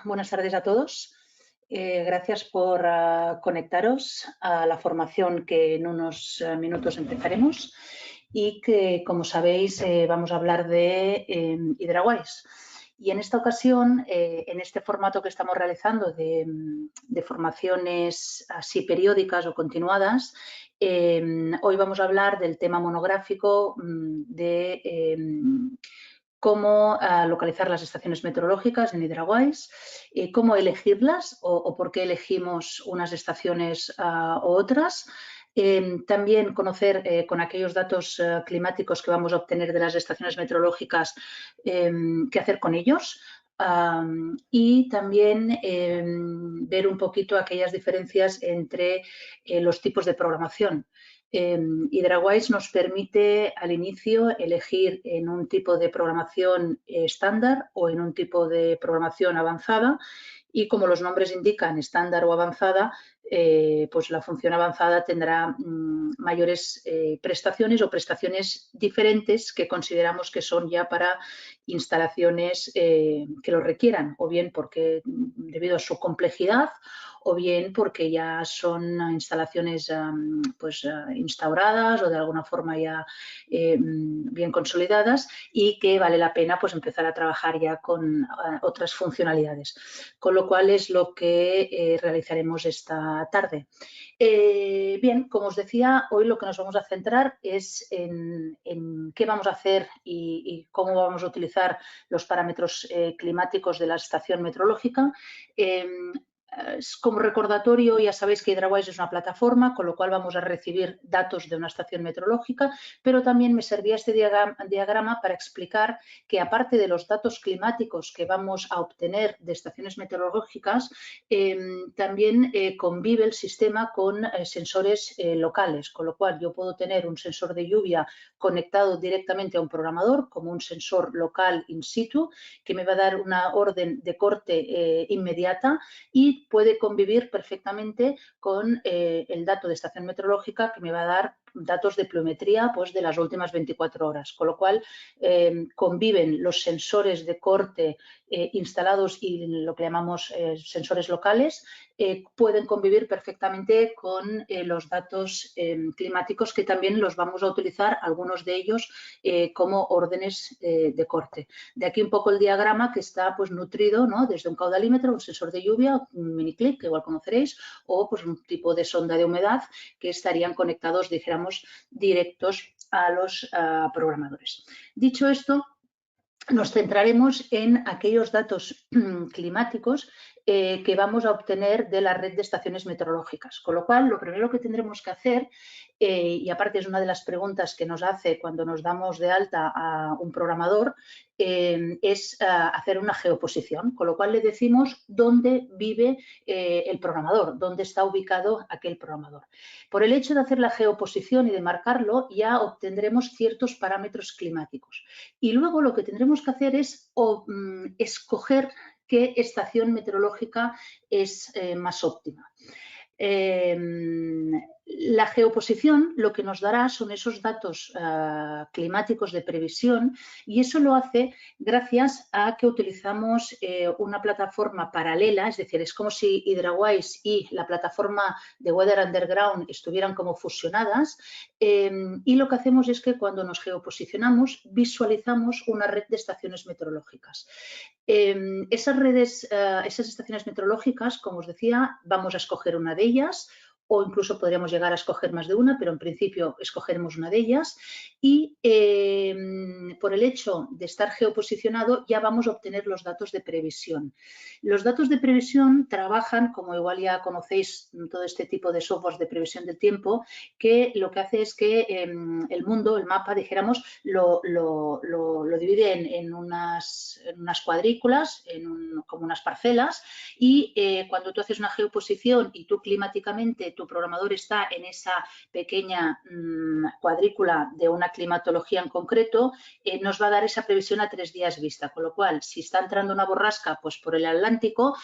Buenas tardes a todos. Gracias por conectaros a la formación que en unos minutos empezaremos y que, como sabéis, vamos a hablar de HydraWise. Y en esta ocasión, en este formato que estamos realizando de formaciones así periódicas o continuadas, hoy vamos a hablar del tema monográfico de cómo localizar las estaciones meteorológicas en HydraWise, cómo elegirlas o por qué elegimos unas estaciones u otras. También conocer con aquellos datos climáticos que vamos a obtener de las estaciones meteorológicas qué hacer con ellos. Y también ver un poquito aquellas diferencias entre los tipos de programación. HydraWise nos permite al inicio elegir en un tipo de programación estándar o en un tipo de programación avanzada y, como los nombres indican, estándar o avanzada, pues la función avanzada tendrá mayores prestaciones o prestaciones diferentes que consideramos que son ya para instalaciones que lo requieran, o bien porque debido a su complejidad o bien porque ya son instalaciones instauradas o de alguna forma ya bien consolidadas y que vale la pena pues empezar a trabajar ya con otras funcionalidades. Con lo cual es lo que realizaremos esta tarde. Bien, como os decía, hoy lo que nos vamos a centrar es en qué vamos a hacer y cómo vamos a utilizar los parámetros climáticos de la estación meteorológica. Como recordatorio, ya sabéis que HydraWise es una plataforma, con lo cual vamos a recibir datos de una estación meteorológica, pero también me servía este diagrama para explicar que, aparte de los datos climáticos que vamos a obtener de estaciones meteorológicas, también convive el sistema con sensores locales, con lo cual yo puedo tener un sensor de lluvia conectado directamente a un programador, como un sensor local in situ, que me va a dar una orden de corte inmediata y puede convivir perfectamente con el dato de estación meteorológica, que me va a dar datos de pluviometría pues, de las últimas 24 horas, con lo cual conviven los sensores de corte instalados y lo que llamamos sensores locales, pueden convivir perfectamente con los datos climáticos, que también los vamos a utilizar, algunos de ellos, como órdenes de corte. De aquí un poco el diagrama, que está pues nutrido, ¿no?, desde un caudalímetro, un sensor de lluvia, un miniclip, que igual conoceréis, o pues un tipo de sonda de humedad que estarían conectados, dijéramos, directos a los programadores. Dicho esto, nos centraremos en aquellos datos climáticos que vamos a obtener de la red de estaciones meteorológicas. Con lo cual, lo primero que tendremos que hacer, y aparte es una de las preguntas que nos hace cuando nos damos de alta a un programador, es hacer una geoposición, con lo cual le decimos dónde vive el programador, dónde está ubicado aquel programador. Por el hecho de hacer la geoposición y de marcarlo, ya obtendremos ciertos parámetros climáticos. Y luego lo que tendremos que hacer es escoger qué estación meteorológica es más óptima. La geoposición lo que nos dará son esos datos climáticos de previsión, y eso lo hace gracias a que utilizamos una plataforma paralela, es decir, es como si HydraWise y la plataforma de Weather Underground estuvieran como fusionadas, y lo que hacemos es que cuando nos geoposicionamos visualizamos una red de estaciones meteorológicas. Esas estaciones meteorológicas, como os decía, vamos a escoger una de ellas, o incluso podríamos llegar a escoger más de una, pero en principio escogeremos una de ellas, y por el hecho de estar geoposicionado ya vamos a obtener los datos de previsión. Los datos de previsión trabajan, como igual ya conocéis, todo este tipo de softwares de previsión del tiempo, que lo que hace es que el mundo, el mapa, dijéramos, lo divide en unas cuadrículas, como unas parcelas, y cuando tú haces una geoposición y tú climáticamente tu programador está en esa pequeña cuadrícula de una climatología en concreto, nos va a dar esa previsión a 3 días vista, con lo cual, si está entrando una borrasca pues, por el Atlántico,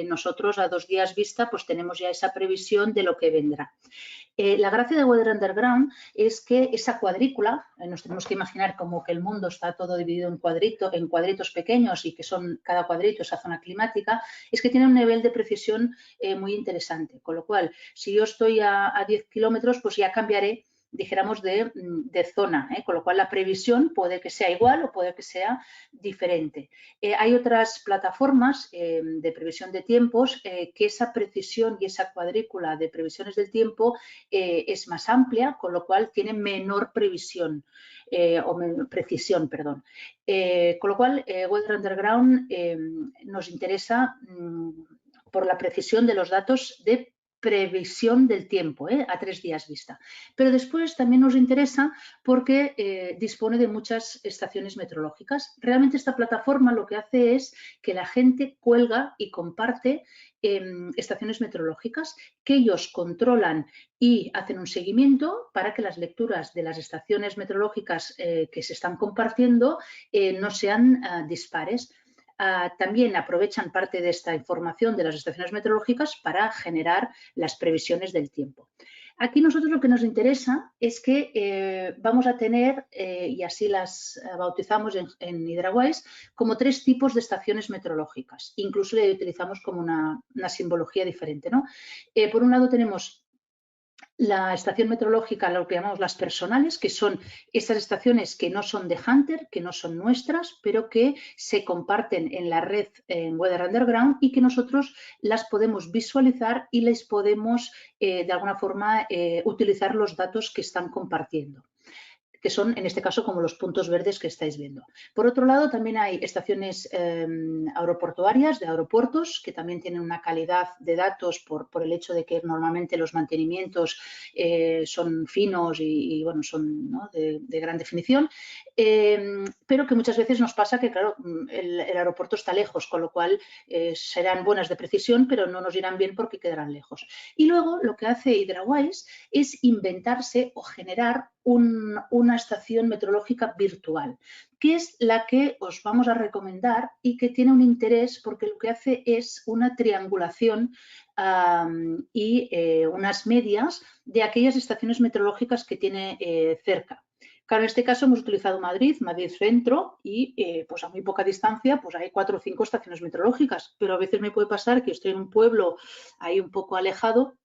nosotros a 2 días vista pues, tenemos ya esa previsión de lo que vendrá. La gracia de Weather Underground es que esa cuadrícula, nos tenemos que imaginar como que el mundo está todo dividido en cuadritos pequeños y que son cada cuadrito esa zona climática, es que tiene un nivel de precisión muy interesante. Con lo cual, si yo estoy a 10 kilómetros, pues ya cambiaré, dijéramos, de zona, con lo cual la previsión puede que sea igual o puede que sea diferente. Hay otras plataformas de previsión de tiempos que esa precisión y esa cuadrícula de previsiones del tiempo es más amplia, con lo cual tiene menor previsión o precisión, perdón. Con lo cual, Weather Underground nos interesa por la precisión de los datos de previsión del tiempo, a 3 días vista. Pero después también nos interesa porque dispone de muchas estaciones meteorológicas. Realmente esta plataforma lo que hace es que la gente cuelga y comparte estaciones meteorológicas que ellos controlan y hacen un seguimiento para que las lecturas de las estaciones meteorológicas que se están compartiendo no sean dispares. También aprovechan parte de esta información de las estaciones meteorológicas para generar las previsiones del tiempo. Aquí nosotros lo que nos interesa es que vamos a tener, y así las bautizamos en HydraWise, como 3 tipos de estaciones meteorológicas. Incluso le utilizamos como una simbología diferente, ¿no? Por un lado tenemos la estación meteorológica, lo que llamamos las personales, que son estas estaciones que no son de Hunter, que no son nuestras, pero que se comparten en la red en Weather Underground y que nosotros las podemos visualizar y les podemos de alguna forma utilizar los datos que están compartiendo, que son en este caso como los puntos verdes que estáis viendo. Por otro lado, también hay estaciones aeroportuarias de aeropuertos que también tienen una calidad de datos por el hecho de que normalmente los mantenimientos son finos y bueno, son, ¿no?, de gran definición, pero que muchas veces nos pasa que, claro, el aeropuerto está lejos, con lo cual serán buenas de precisión, pero no nos irán bien porque quedarán lejos. Y luego lo que hace HydraWise es inventarse o generar una estación meteorológica virtual, que es la que os vamos a recomendar y que tiene un interés porque lo que hace es una triangulación y unas medias de aquellas estaciones meteorológicas que tiene cerca. Claro, en este caso hemos utilizado Madrid Centro y pues a muy poca distancia pues hay 4 o 5 estaciones meteorológicas, pero a veces me puede pasar que estoy en un pueblo ahí un poco alejado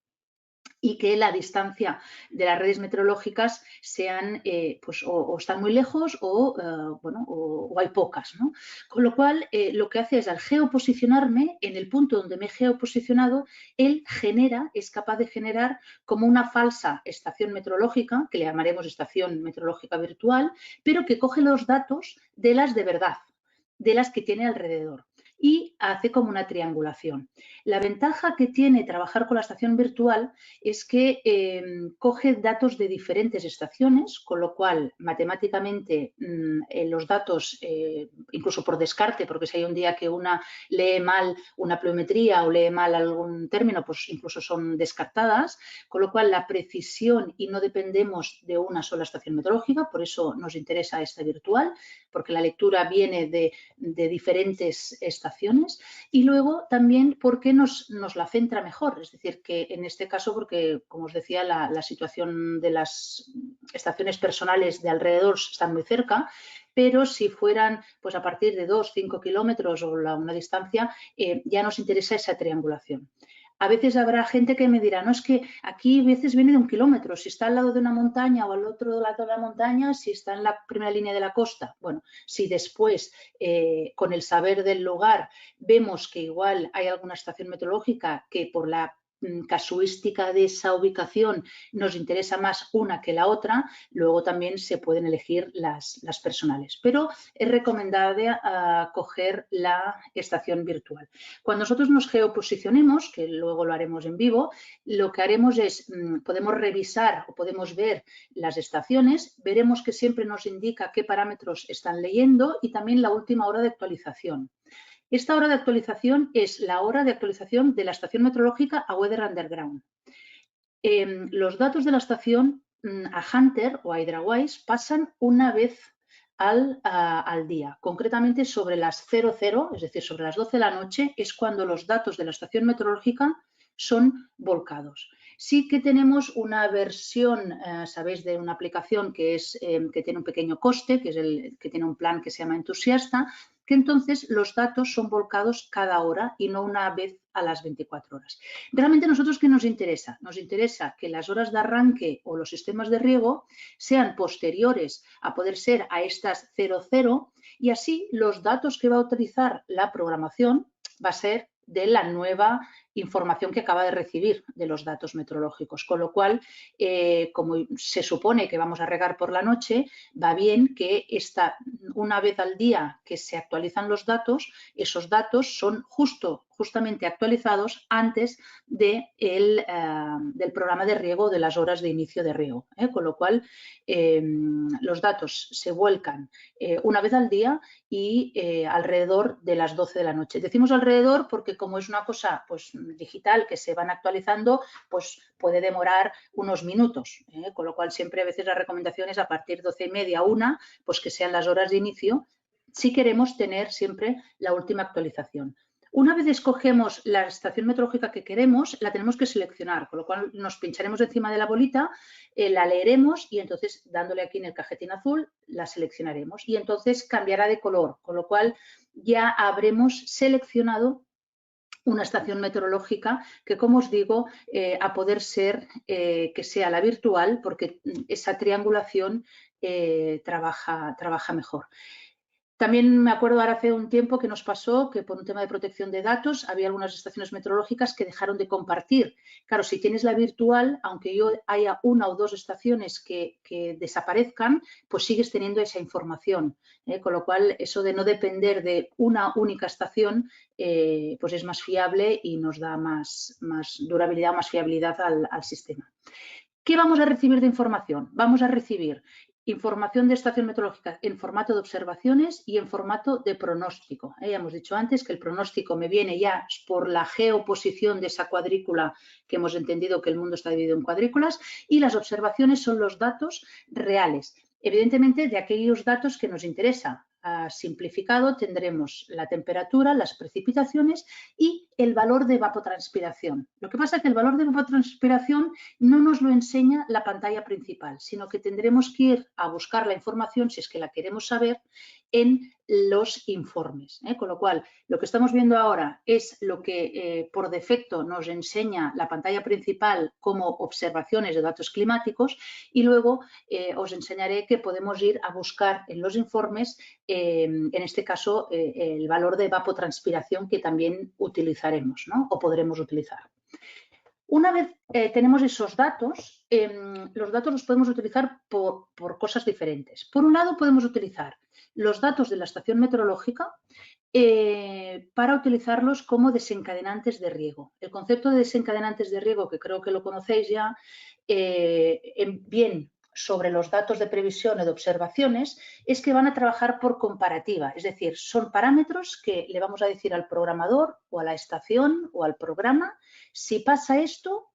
y que la distancia de las redes meteorológicas sean, pues, o están muy lejos o hay pocas, ¿no? Con lo cual, lo que hace es al geoposicionarme en el punto donde me he geoposicionado, él es capaz de generar como una falsa estación meteorológica, que le llamaremos estación meteorológica virtual, pero que coge los datos de las de verdad, de las que tiene alrededor, y hace como una triangulación. La ventaja que tiene trabajar con la estación virtual es que coge datos de diferentes estaciones, con lo cual matemáticamente los datos, incluso por descarte, porque si hay un día que una lee mal una pluviometría o lee mal algún término, pues incluso son descartadas, con lo cual la precisión, y no dependemos de una sola estación meteorológica, por eso nos interesa esta virtual, porque la lectura viene de diferentes estaciones, y luego también porque nos la centra mejor, es decir, que en este caso, porque como os decía, la situación de las estaciones personales de alrededor están muy cerca, pero si fueran pues a partir de 2, 5 kilómetros o una distancia, ya nos interesa esa triangulación. A veces habrá gente que me dirá, no, es que aquí a veces viene de 1 kilómetro, si está al lado de una montaña o al otro lado de la montaña, si está en la primera línea de la costa. Bueno, si después, con el saber del lugar, vemos que igual hay alguna estación meteorológica que por la casuística de esa ubicación nos interesa más una que la otra, luego también se pueden elegir las personales. Pero es recomendable coger la estación virtual. Cuando nosotros nos geoposicionemos, que luego lo haremos en vivo, lo que haremos es, podemos revisar o podemos ver las estaciones, veremos que siempre nos indica qué parámetros están leyendo y también la última hora de actualización. Esta hora de actualización es la hora de actualización de la estación meteorológica a Weather Underground. los datos de la estación a Hunter o a Hydrawise pasan una vez al día. Concretamente sobre las 00, es decir, sobre las 12 de la noche, es cuando los datos de la estación meteorológica son volcados. Sí que tenemos una versión, sabéis, de una aplicación que tiene un pequeño coste, que tiene un plan que se llama Entusiasta, que entonces los datos son volcados cada hora y no una vez a las 24 horas. Realmente a nosotros, ¿qué nos interesa? Nos interesa que las horas de arranque o los sistemas de riego sean posteriores a poder ser a estas 00 y así los datos que va a utilizar la programación va a ser de la nueva información que acaba de recibir de los datos meteorológicos, con lo cual, como se supone que vamos a regar por la noche, va bien que una vez al día que se actualizan los datos, esos datos son justamente actualizados antes del programa de riego, de las horas de inicio de riego, con lo cual los datos se vuelcan una vez al día y alrededor de las 12 de la noche. Decimos alrededor porque como es una cosa pues, digital que se van actualizando, pues puede demorar unos minutos, con lo cual siempre a veces la recomendación es a partir de 12:30, 1, pues que sean las horas de inicio, si queremos tener siempre la última actualización. Una vez escogemos la estación meteorológica que queremos, la tenemos que seleccionar, con lo cual nos pincharemos encima de la bolita, la leeremos y entonces dándole aquí en el cajetín azul la seleccionaremos y entonces cambiará de color, con lo cual ya habremos seleccionado una estación meteorológica que, como os digo, a poder ser que sea la virtual porque esa triangulación trabaja mejor. También me acuerdo ahora hace un tiempo que nos pasó que por un tema de protección de datos había algunas estaciones meteorológicas que dejaron de compartir. Claro, si tienes la virtual, aunque haya una o dos estaciones que desaparezcan, pues sigues teniendo esa información. Con lo cual, eso de no depender de una única estación, pues es más fiable y nos da más durabilidad, más fiabilidad al sistema. ¿Qué vamos a recibir de información? Vamos a recibir información de estación meteorológica en formato de observaciones y en formato de pronóstico. Ya hemos dicho antes que el pronóstico me viene ya por la geoposición de esa cuadrícula que hemos entendido que el mundo está dividido en cuadrículas y las observaciones son los datos reales. Evidentemente, de aquellos datos que nos interesa. Simplificado tendremos la temperatura, las precipitaciones y el valor de evapotranspiración. Lo que pasa es que el valor de evapotranspiración no nos lo enseña la pantalla principal, sino que tendremos que ir a buscar la información, si es que la queremos saber, en los informes. Con lo cual, lo que estamos viendo ahora es lo que por defecto nos enseña la pantalla principal como observaciones de datos climáticos y luego os enseñaré que podemos ir a buscar en los informes, en este caso, el valor de evapotranspiración que también utilizaremos, ¿no? O podremos utilizar. Una vez tenemos esos datos, los datos los podemos utilizar por cosas diferentes. Por un lado, podemos utilizar los datos de la estación meteorológica para utilizarlos como desencadenantes de riego. El concepto de desencadenantes de riego, que creo que lo conocéis ya, bien sobre los datos de previsión o de observaciones, es que van a trabajar por comparativa, es decir, son parámetros que le vamos a decir al programador o a la estación o al programa, si pasa esto,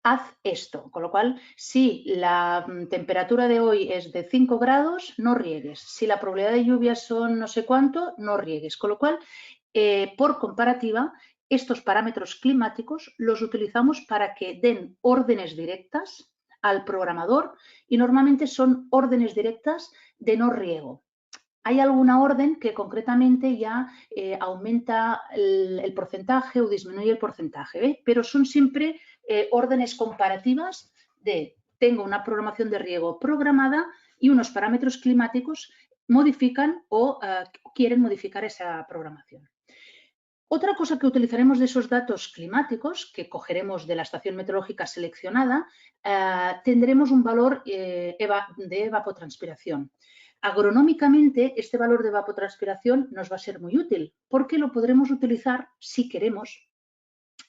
haz esto. Con lo cual, si la temperatura de hoy es de 5 grados, no riegues. Si la probabilidad de lluvia son no sé cuánto, no riegues. Con lo cual, por comparativa, estos parámetros climáticos los utilizamos para que den órdenes directas al programador y normalmente son órdenes directas de no riego. Hay alguna orden que concretamente ya aumenta el porcentaje o disminuye el porcentaje, pero son siempre órdenes comparativas de tengo una programación de riego programada y unos parámetros climáticos modifican o quieren modificar esa programación. Otra cosa que utilizaremos de esos datos climáticos que cogeremos de la estación meteorológica seleccionada, tendremos un valor de evapotranspiración. Agronómicamente, este valor de evapotranspiración nos va a ser muy útil porque lo podremos utilizar, si queremos,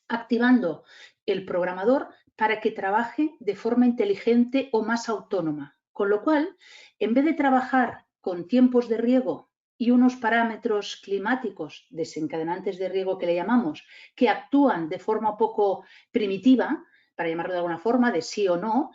activando el programador para que trabaje de forma inteligente o más autónoma. Con lo cual, en vez de trabajar con tiempos de riego y unos parámetros climáticos desencadenantes de riego que le llamamos, que actúan de forma poco primitiva, para llamarlo de alguna forma, de sí o no,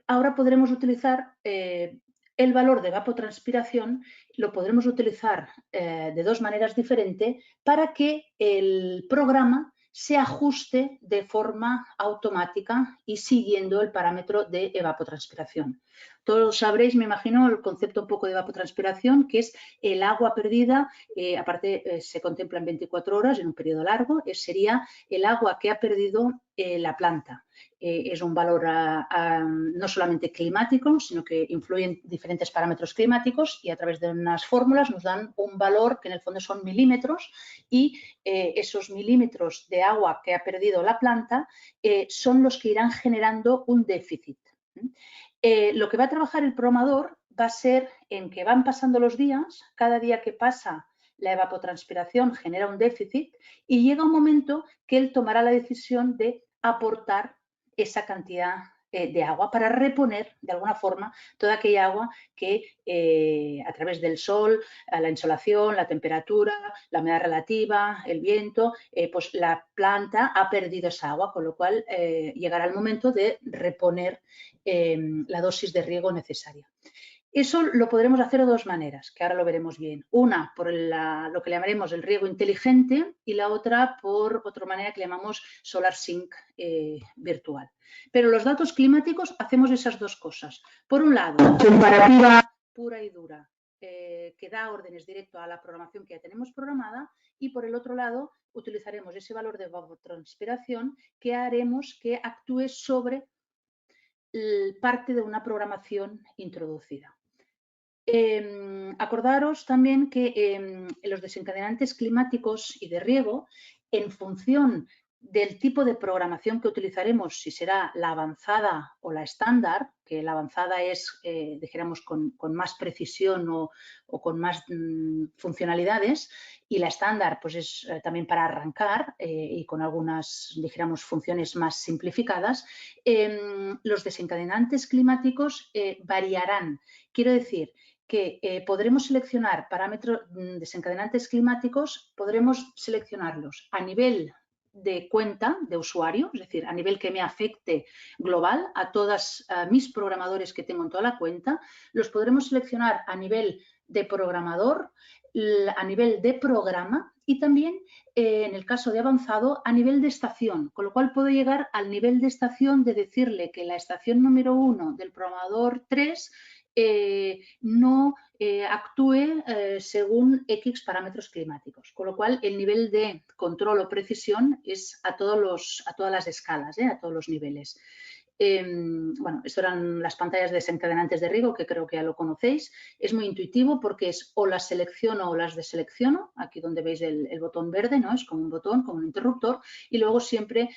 ahora podremos utilizar el valor de evapotranspiración, lo podremos utilizar de dos maneras diferentes para que el programa se ajuste de forma automática y siguiendo el parámetro de evapotranspiración. Todos sabréis, me imagino, el concepto un poco de evapotranspiración, que es el agua perdida, aparte se contempla en 24 horas, en un periodo largo, sería el agua que ha perdido la planta. Es un valor no solamente climático, sino que influye en diferentes parámetros climáticos y a través de unas fórmulas nos dan un valor que en el fondo son milímetros y esos milímetros de agua que ha perdido la planta son los que irán generando un déficit. Lo que va a trabajar el programador va a ser en que van pasando los días, cada día que pasa la evapotranspiración genera un déficit y llega un momento que él tomará la decisión de aportar esa cantidad de agua para reponer de alguna forma toda aquella agua que a través del sol, la insolación, la temperatura, la humedad relativa, el viento, pues la planta ha perdido esa agua, con lo cual llegará el momento de reponer la dosis de riego necesaria. Eso lo podremos hacer de dos maneras, que ahora lo veremos bien. Una por lo que llamaremos el riego inteligente y la otra por otra manera que llamamos Solar Sync virtual. Pero los datos climáticos hacemos esas dos cosas. Por un lado, comparativa pura y dura, que da órdenes directo a la programación que ya tenemos programada, y por el otro lado utilizaremos ese valor de evapotranspiración que haremos que actúe sobre parte de una programación introducida. Acordaros también que los desencadenantes climáticos y de riego, en función del tipo de programación que utilizaremos, si será la avanzada o la estándar, que la avanzada es, dijéramos, con más precisión o con más funcionalidades, y la estándar pues es también para arrancar y con algunas, dijéramos, funciones más simplificadas, los desencadenantes climáticos variarán. Quiero decir que podremos seleccionar parámetros desencadenantes climáticos, podremos seleccionarlos a nivel de cuenta de usuario, es decir, a nivel que me afecte global a todos mis programadores que tengo en toda la cuenta, los podremos seleccionar a nivel de programador, a nivel de programa y también, en el caso de avanzado, a nivel de estación, con lo cual puedo llegar al nivel de estación de decirle que la estación número 1 del programador 3 no actúe según X parámetros climáticos, con lo cual el nivel de control o precisión es a todas las escalas, a todos los niveles. Bueno, esto eran las pantallas desencadenantes de riego, que creo que ya lo conocéis. Es muy intuitivo porque es o las selecciono o las deselecciono. Aquí donde veis el botón verde, ¿no? Es como un botón, como un interruptor. Y luego siempre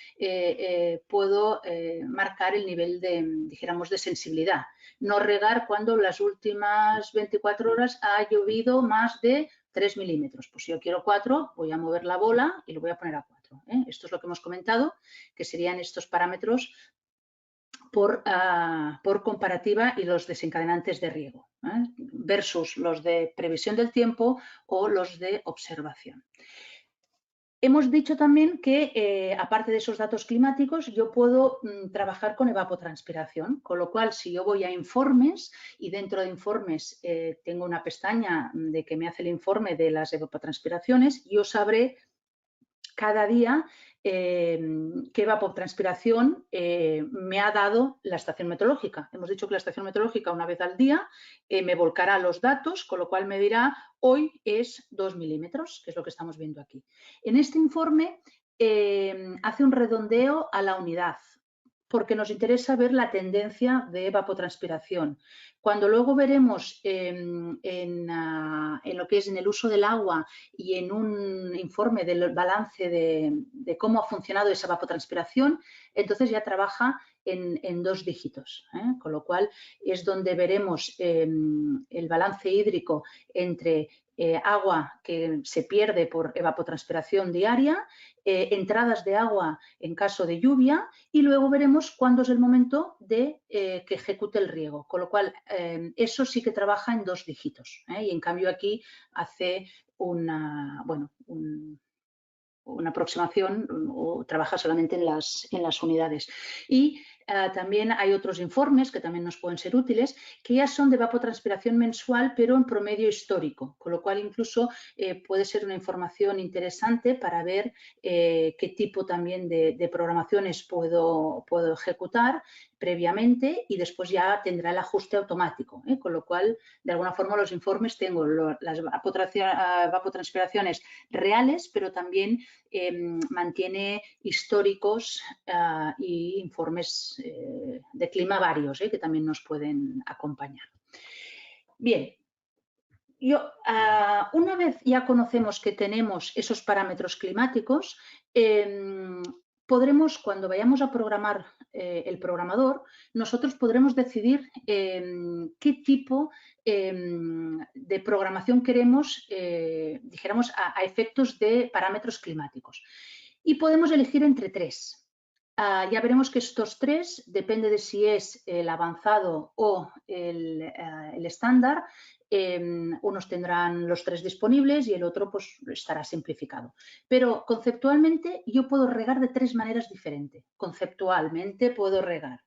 puedo marcar el nivel de, dijéramos, de sensibilidad. No regar cuando las últimas 24 horas ha llovido más de 3 milímetros. Pues si yo quiero 4, voy a mover la bola y lo voy a poner a 4. Esto es lo que hemos comentado, que serían estos parámetros por comparativa y los desencadenantes de riego versus los de previsión del tiempo o los de observación. Hemos dicho también que, aparte de esos datos climáticos, yo puedo trabajar con evapotranspiración, con lo cual, si yo voy a informes y dentro de informes tengo una pestaña de que me hace el informe de las evapotranspiraciones, yo sabré cada día qué evapotranspiración me ha dado la estación meteorológica. Hemos dicho que la estación meteorológica una vez al día me volcará los datos, con lo cual me dirá hoy es 2 milímetros, que es lo que estamos viendo aquí. En este informe hace un redondeo a la unidad, porque nos interesa ver la tendencia de evapotranspiración. Cuando luego veremos en lo que es en el uso del agua y en un informe del balance de cómo ha funcionado esa evapotranspiración, entonces ya trabaja en 2 dígitos, con lo cual es donde veremos el balance hídrico entre agua que se pierde por evapotranspiración diaria, entradas de agua en caso de lluvia y luego veremos cuándo es el momento de que ejecute el riego, con lo cual eso sí que trabaja en 2 dígitos y en cambio aquí hace una aproximación o trabaja solamente en las unidades. Y también hay otros informes que también nos pueden ser útiles, que ya son de evapotranspiración mensual, pero en promedio histórico, con lo cual incluso puede ser una información interesante para ver qué tipo también de programaciones puedo ejecutar previamente y después ya tendrá el ajuste automático, con lo cual de alguna forma los informes tengo las evapotranspiraciones reales, pero también mantiene históricos y informes de clima varios que también nos pueden acompañar. Bien, una vez ya conocemos que tenemos esos parámetros climáticos, podremos, cuando vayamos a programar el programador, nosotros podremos decidir qué tipo de programación queremos, dijéramos, a efectos de parámetros climáticos. Y podemos elegir entre tres. Ya veremos que estos tres, depende de si es el avanzado o el estándar, unos tendrán los tres disponibles y el otro pues estará simplificado. Pero conceptualmente yo puedo regar de tres maneras diferentes. Conceptualmente puedo regar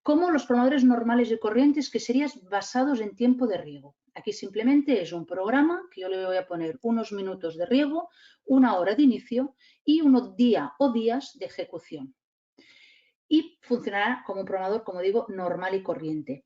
como los programadores normales y corrientes, que serían basados en tiempo de riego. Aquí simplemente es un programa que yo le voy a poner unos minutos de riego, una hora de inicio y unos días o días de ejecución. Y funcionará como un programador, como digo, normal y corriente,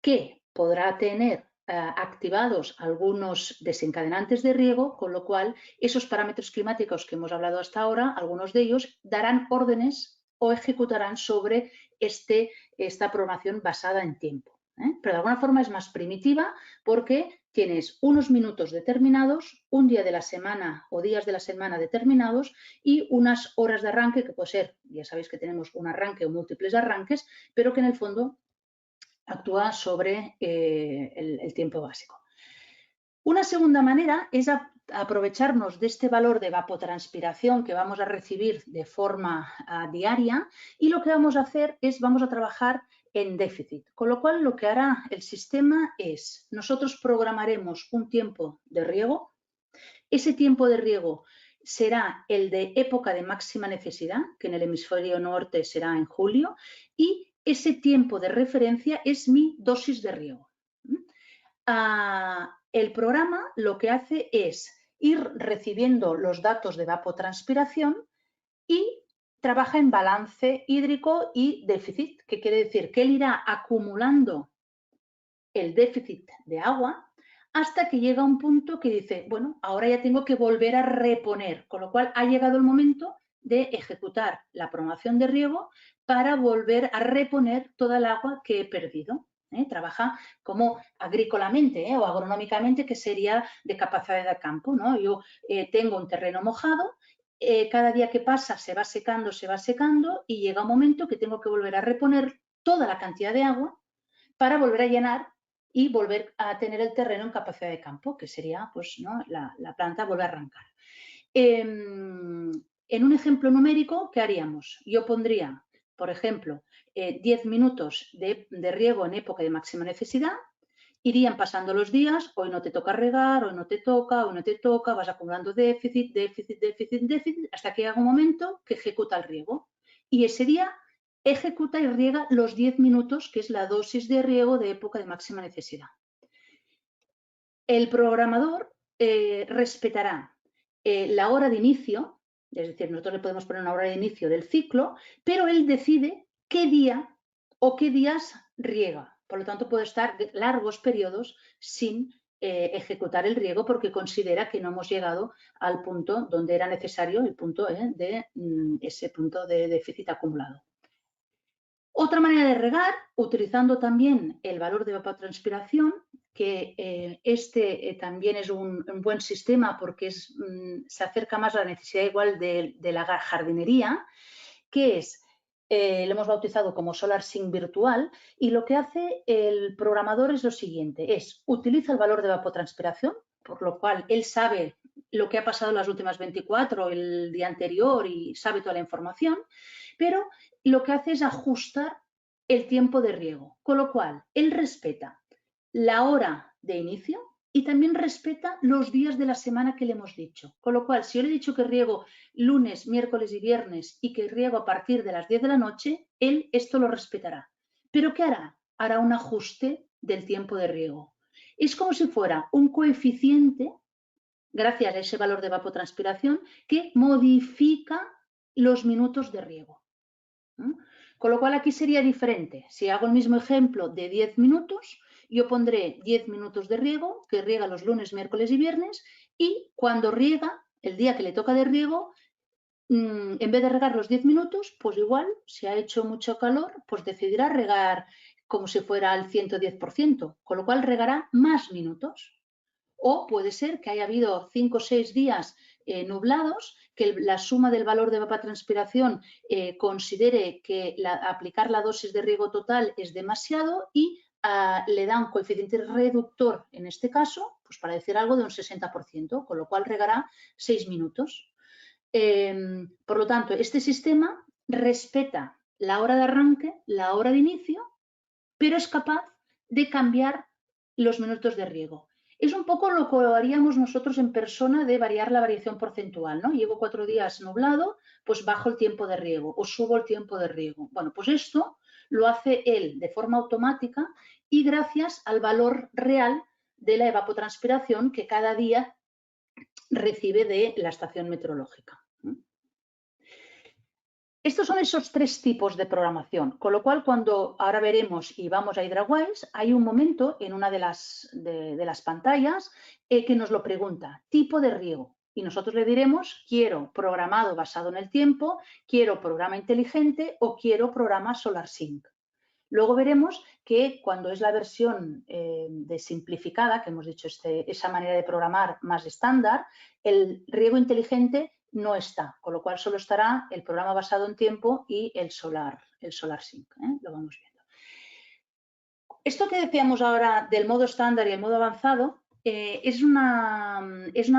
que podrá tener activados algunos desencadenantes de riego, con lo cual esos parámetros climáticos que hemos hablado hasta ahora, algunos de ellos darán órdenes o ejecutarán sobre esta programación basada en tiempo. Pero de alguna forma es más primitiva porque tienes unos minutos determinados, un día de la semana o días de la semana determinados y unas horas de arranque que puede ser, ya sabéis que tenemos un arranque o múltiples arranques, pero que en el fondo actúa sobre el tiempo básico. Una segunda manera es aprovecharnos de este valor de evapotranspiración que vamos a recibir de forma diaria y lo que vamos a hacer es vamos a trabajar en déficit, con lo cual lo que hará el sistema es nosotros programaremos un tiempo de riego, ese tiempo de riego será el de época de máxima necesidad, que en el hemisferio norte será en julio, y ese tiempo de referencia es mi dosis de riego. El programa lo que hace es ir recibiendo los datos de evapotranspiración y trabaja en balance hídrico y déficit, que quiere decir que él irá acumulando el déficit de agua hasta que llega un punto que dice, bueno, ahora ya tengo que volver a reponer, con lo cual ha llegado el momento de ejecutar la programación de riego para volver a reponer toda el agua que he perdido. Trabaja como agrícolamente o agronómicamente, que sería de capacidad de campo, ¿no? Yo tengo un terreno mojado, cada día que pasa se va secando y llega un momento que tengo que volver a reponer toda la cantidad de agua para volver a llenar y volver a tener el terreno en capacidad de campo, que sería pues, ¿no? la planta vuelve a arrancar. En un ejemplo numérico, ¿qué haríamos? Yo pondría, por ejemplo, 10 minutos de riego en época de máxima necesidad, irían pasando los días, hoy no te toca regar, hoy no te toca, vas acumulando déficit, hasta que llega un momento que ejecuta el riego. Y ese día ejecuta y riega los 10 minutos, que es la dosis de riego de época de máxima necesidad. El programador respetará la hora de inicio, es decir, nosotros le podemos poner una hora de inicio del ciclo, pero él decide qué día o qué días riega. Por lo tanto, puede estar largos periodos sin ejecutar el riego porque considera que no hemos llegado al punto donde era necesario el punto de ese punto de déficit acumulado. Otra manera de regar, utilizando también el valor de evapotranspiración, que también es un buen sistema porque se acerca más a la necesidad igual de la jardinería, que es, lo hemos bautizado como SolarSync virtual, y lo que hace el programador es lo siguiente, utiliza el valor de evapotranspiración, por lo cual él sabe lo que ha pasado en las últimas 24, el día anterior y sabe toda la información, pero lo que hace es ajustar el tiempo de riego, con lo cual él respeta la hora de inicio, y también respeta los días de la semana que le hemos dicho. Con lo cual, si yo le he dicho que riego lunes, miércoles y viernes y que riego a partir de las 10 de la noche, él esto lo respetará. ¿Pero qué hará? Hará un ajuste del tiempo de riego. Es como si fuera un coeficiente, gracias a ese valor de evapotranspiración, que modifica los minutos de riego. Con lo cual aquí sería diferente. Si hago el mismo ejemplo de 10 minutos, yo pondré 10 minutos de riego, que riega los lunes, miércoles y viernes, y cuando riega, el día que le toca de riego, en vez de regar los 10 minutos, pues igual, si ha hecho mucho calor, pues decidirá regar como si fuera al 110%, con lo cual regará más minutos. O puede ser que haya habido 5 o 6 días nublados, que la suma del valor de evapotranspiración considere que aplicar la dosis de riego total es demasiado y le da un coeficiente reductor, en este caso, pues para decir algo de un 60%, con lo cual regará 6 minutos. Por lo tanto, este sistema respeta la hora de arranque, la hora de inicio, pero es capaz de cambiar los minutos de riego. Es un poco lo que haríamos nosotros en persona de variar la variación porcentual, ¿no? Llevo 4 días nublado, pues bajo el tiempo de riego o subo el tiempo de riego. Bueno, pues esto lo hace él de forma automática y gracias al valor real de la evapotranspiración que cada día recibe de la estación meteorológica. Estos son esos 3 tipos de programación, con lo cual cuando ahora veremos y vamos a HydraWise, hay un momento en una de las pantallas que nos lo pregunta, tipo de riego. Y nosotros le diremos, quiero programado basado en el tiempo, quiero programa inteligente o quiero programa SolarSync. Luego veremos que cuando es la versión de simplificada, que hemos dicho esa manera de programar más estándar, el riego inteligente no está, con lo cual solo estará el programa basado en tiempo y el SolarSync. Lo vamos viendo. Esto que decíamos ahora del modo estándar y el modo avanzado es una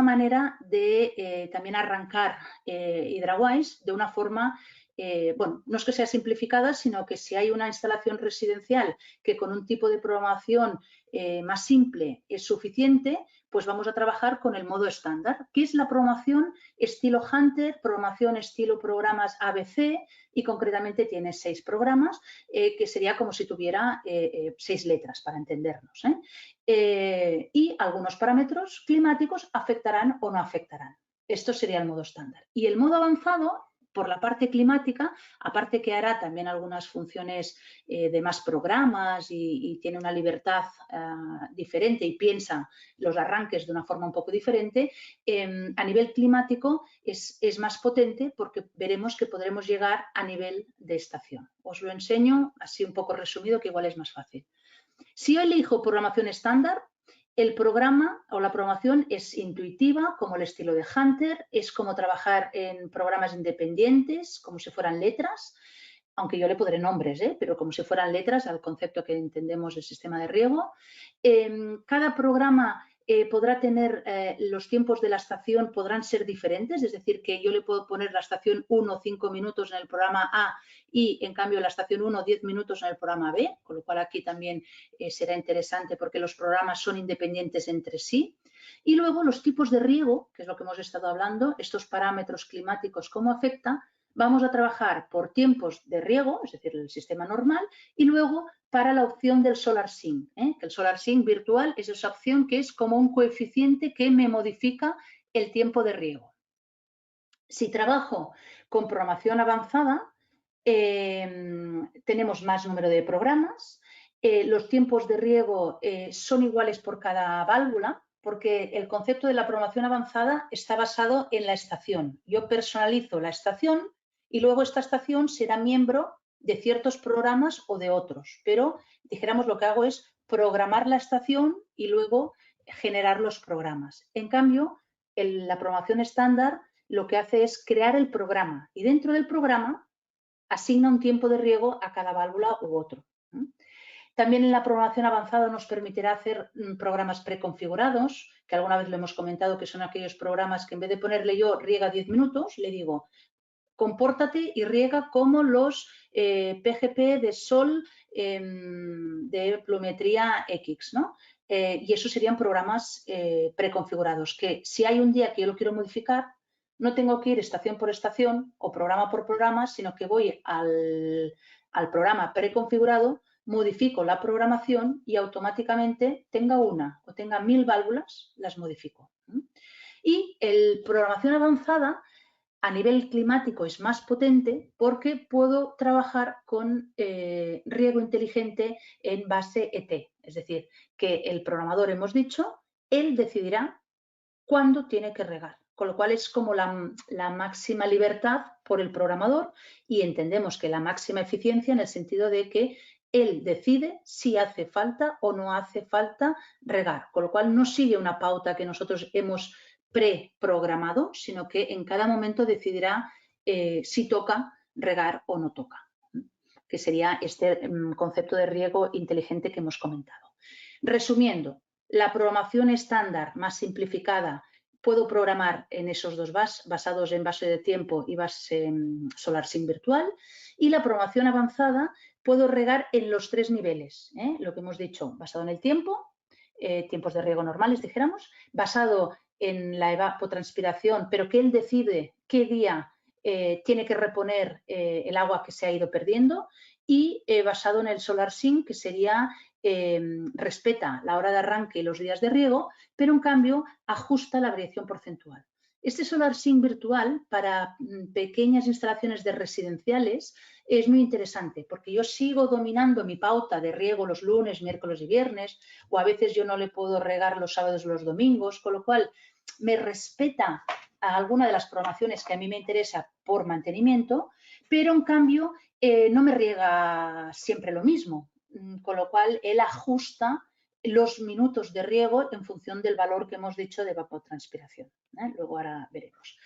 manera de también arrancar HydraWise de una forma, bueno, no es que sea simplificada, sino que si hay una instalación residencial que con un tipo de programación más simple es suficiente, pues vamos a trabajar con el modo estándar, que es la programación estilo Hunter, programación estilo programas ABC, y concretamente tiene 6 programas, que sería como si tuviera 6 letras, para entendernos. Y algunos parámetros climáticos afectarán o no afectarán. Esto sería el modo estándar. Y el modo avanzado, por la parte climática, aparte que hará también algunas funciones de más programas y tiene una libertad diferente y piensa los arranques de una forma un poco diferente, a nivel climático es más potente porque veremos que podremos llegar a nivel de estación. Os lo enseño así un poco resumido, que igual es más fácil. Si yo elijo programación estándar, el programa o la programación es intuitiva, como el estilo de Hunter, es como trabajar en programas independientes, como si fueran letras, aunque yo le pondré nombres, pero como si fueran letras al concepto que entendemos del sistema de riego. Cada programa podrá tener los tiempos de la estación podrán ser diferentes, es decir, que yo le puedo poner la estación 1 5 minutos en el programa A y en cambio la estación 1 10 minutos en el programa B, con lo cual aquí también será interesante porque los programas son independientes entre sí. Y luego los tipos de riego, que es lo que hemos estado hablando, estos parámetros climáticos, cómo afecta. Vamos a trabajar por tiempos de riego, es decir, el sistema normal, y luego para la opción del SolarSync, que el SolarSync virtual es esa opción que es como un coeficiente que me modifica el tiempo de riego. Si trabajo con programación avanzada, tenemos más número de programas, los tiempos de riego son iguales por cada válvula, porque el concepto de la programación avanzada está basado en la estación. Yo personalizo la estación y luego esta estación será miembro de ciertos programas o de otros, pero dijéramos lo que hago es programar la estación y luego generar los programas. En cambio, la programación estándar lo que hace es crear el programa y dentro del programa asigna un tiempo de riego a cada válvula u otro. También en la programación avanzada nos permitirá hacer programas preconfigurados, que alguna vez lo hemos comentado, que son aquellos programas que en vez de ponerle yo riega 10 minutos, le digo compórtate y riega como los PGP de sol de pluviometría X, ¿no? y eso serían programas preconfigurados, que si hay un día que yo lo quiero modificar, no tengo que ir estación por estación o programa por programa, sino que voy al programa preconfigurado, modifico la programación y automáticamente tenga una o tenga 1000 válvulas, las modifico. Y el programación avanzada a nivel climático es más potente porque puedo trabajar con riego inteligente en base ET. Es decir, que el programador, hemos dicho, él decidirá cuándo tiene que regar. Con lo cual es como la máxima libertad por el programador y entendemos que la máxima eficiencia en el sentido de que él decide si hace falta o no hace falta regar. Con lo cual no sigue una pauta que nosotros hemos preprogramado, sino que en cada momento decidirá si toca regar o no toca, que sería este concepto de riego inteligente que hemos comentado. Resumiendo, la programación estándar más simplificada puedo programar en esos dos basados en base de tiempo y base SolarSync virtual, y la programación avanzada puedo regar en los 3 niveles, lo que hemos dicho, basado en el tiempo, tiempos de riego normales, dijéramos, basado en la evapotranspiración, pero que él decide qué día tiene que reponer el agua que se ha ido perdiendo, y basado en el SolarSync, que sería respeta la hora de arranque y los días de riego, pero en cambio ajusta la variación porcentual. Este SolarSync virtual para pequeñas instalaciones de residenciales es muy interesante porque yo sigo dominando mi pauta de riego los lunes, miércoles y viernes, o a veces yo no le puedo regar los sábados o los domingos, con lo cual me respeta a alguna de las programaciones que a mí me interesa por mantenimiento, pero en cambio no me riega siempre lo mismo, con lo cual él ajusta los minutos de riego en función del valor que hemos dicho de evapotranspiración. Luego ahora veremos.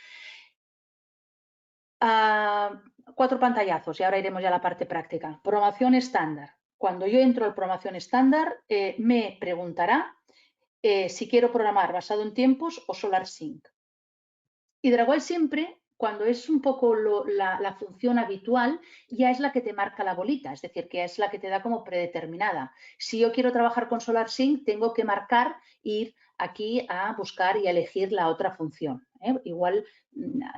4 pantallazos y ahora iremos ya a la parte práctica. Programación estándar. Cuando yo entro al programación estándar, me preguntará si quiero programar basado en tiempos o SolarSync. Hydrawise siempre, cuando es un poco la función habitual, ya es la que te marca la bolita, es decir, que es la que te da como predeterminada. Si yo quiero trabajar con SolarSync, tengo que marcar, ir aquí a buscar y a elegir la otra función. Igual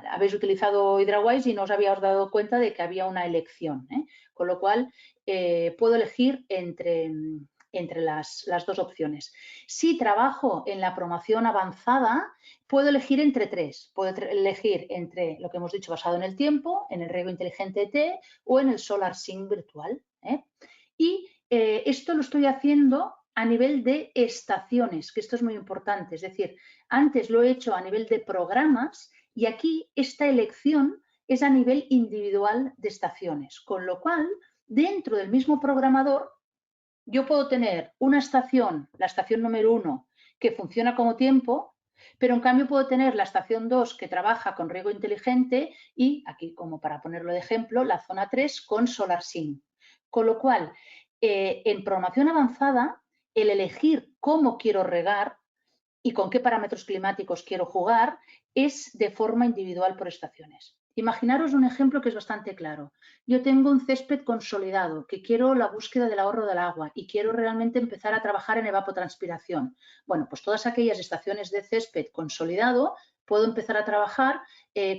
habéis utilizado Hydrawise y no os habíais dado cuenta de que había una elección, con lo cual puedo elegir entre las dos opciones. Si trabajo en la programación avanzada, puedo elegir entre 3. Puedo elegir entre lo que hemos dicho basado en el tiempo, en el riego inteligente ET o en el SolarSync virtual. Y esto lo estoy haciendo a nivel de estaciones, que esto es muy importante. Es decir, antes lo he hecho a nivel de programas y aquí esta elección es a nivel individual de estaciones. Con lo cual, dentro del mismo programador, yo puedo tener una estación, la estación número 1, que funciona como tiempo, pero en cambio puedo tener la estación 2 que trabaja con riego inteligente y, aquí como para ponerlo de ejemplo, la zona 3 con SolarSync. Con lo cual, en programación avanzada, el elegir cómo quiero regar y con qué parámetros climáticos quiero jugar es de forma individual por estaciones. Imaginaros un ejemplo que es bastante claro. Yo tengo un césped consolidado, que quiero la búsqueda del ahorro del agua y quiero realmente empezar a trabajar en evapotranspiración. Bueno, pues todas aquellas estaciones de césped consolidado puedo empezar a trabajar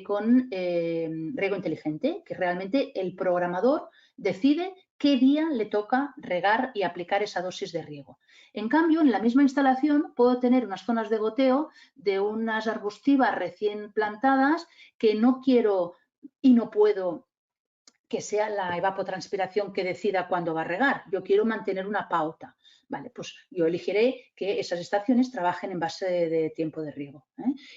con riego inteligente, que realmente el programador decide qué día le toca regar y aplicar esa dosis de riego. En cambio, en la misma instalación puedo tener unas zonas de goteo de unas arbustivas recién plantadas que no quiero y no puedo que sea la evapotranspiración que decida cuándo va a regar. Yo quiero mantener una pauta. Vale, pues yo elegiré que esas estaciones trabajen en base de tiempo de riego.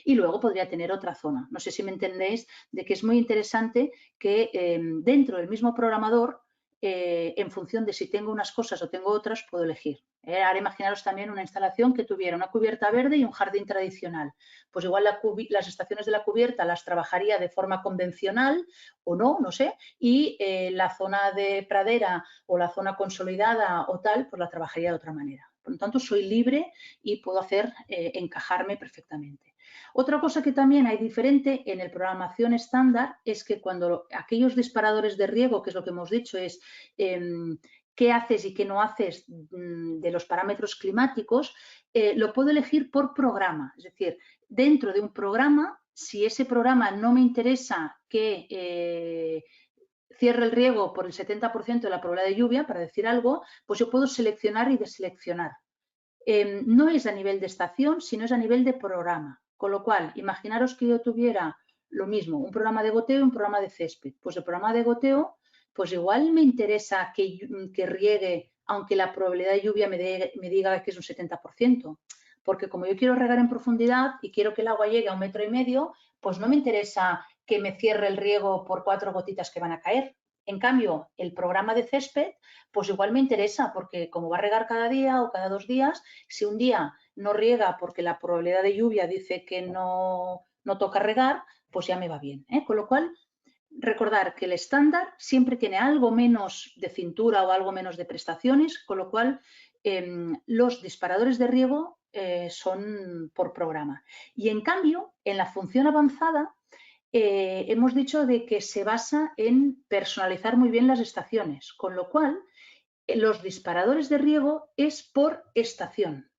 Y luego podría tener otra zona. No sé si me entendéis de que es muy interesante que dentro del mismo programador, en función de si tengo unas cosas o tengo otras, puedo elegir. Ahora imaginaros también una instalación que tuviera una cubierta verde y un jardín tradicional. Pues igual las estaciones de la cubierta las trabajaría de forma convencional o no, no sé, y la zona de pradera o la zona consolidada o tal, pues la trabajaría de otra manera. Por lo tanto, soy libre y puedo hacer encajarme perfectamente. Otra cosa que también hay diferente en el programación estándar es que cuando aquellos disparadores de riego, que es lo que hemos dicho, es qué haces y qué no haces de los parámetros climáticos, lo puedo elegir por programa. Es decir, dentro de un programa, si ese programa no me interesa que cierre el riego por el 70% de la probabilidad de lluvia, para decir algo, pues yo puedo seleccionar y deseleccionar. No es a nivel de estación, sino es a nivel de programa. Con lo cual, imaginaros que yo tuviera lo mismo, un programa de goteo y un programa de césped. Pues el programa de goteo, pues igual me interesa que riegue, aunque la probabilidad de lluvia me diga que es un 70%. Porque como yo quiero regar en profundidad y quiero que el agua llegue a 1,5 metros, pues no me interesa que me cierre el riego por 4 gotitas que van a caer. En cambio, el programa de césped, pues igual me interesa porque como va a regar cada día o cada 2 días, si un día no riega porque la probabilidad de lluvia dice que no toca regar, pues ya me va bien. Con lo cual, recordar que el estándar siempre tiene algo menos de cintura o algo menos de prestaciones, con lo cual los disparadores de riego son por programa. Y en cambio, en la función avanzada, hemos dicho de que se basa en personalizar muy bien las estaciones, con lo cual los disparadores de riego es por estación.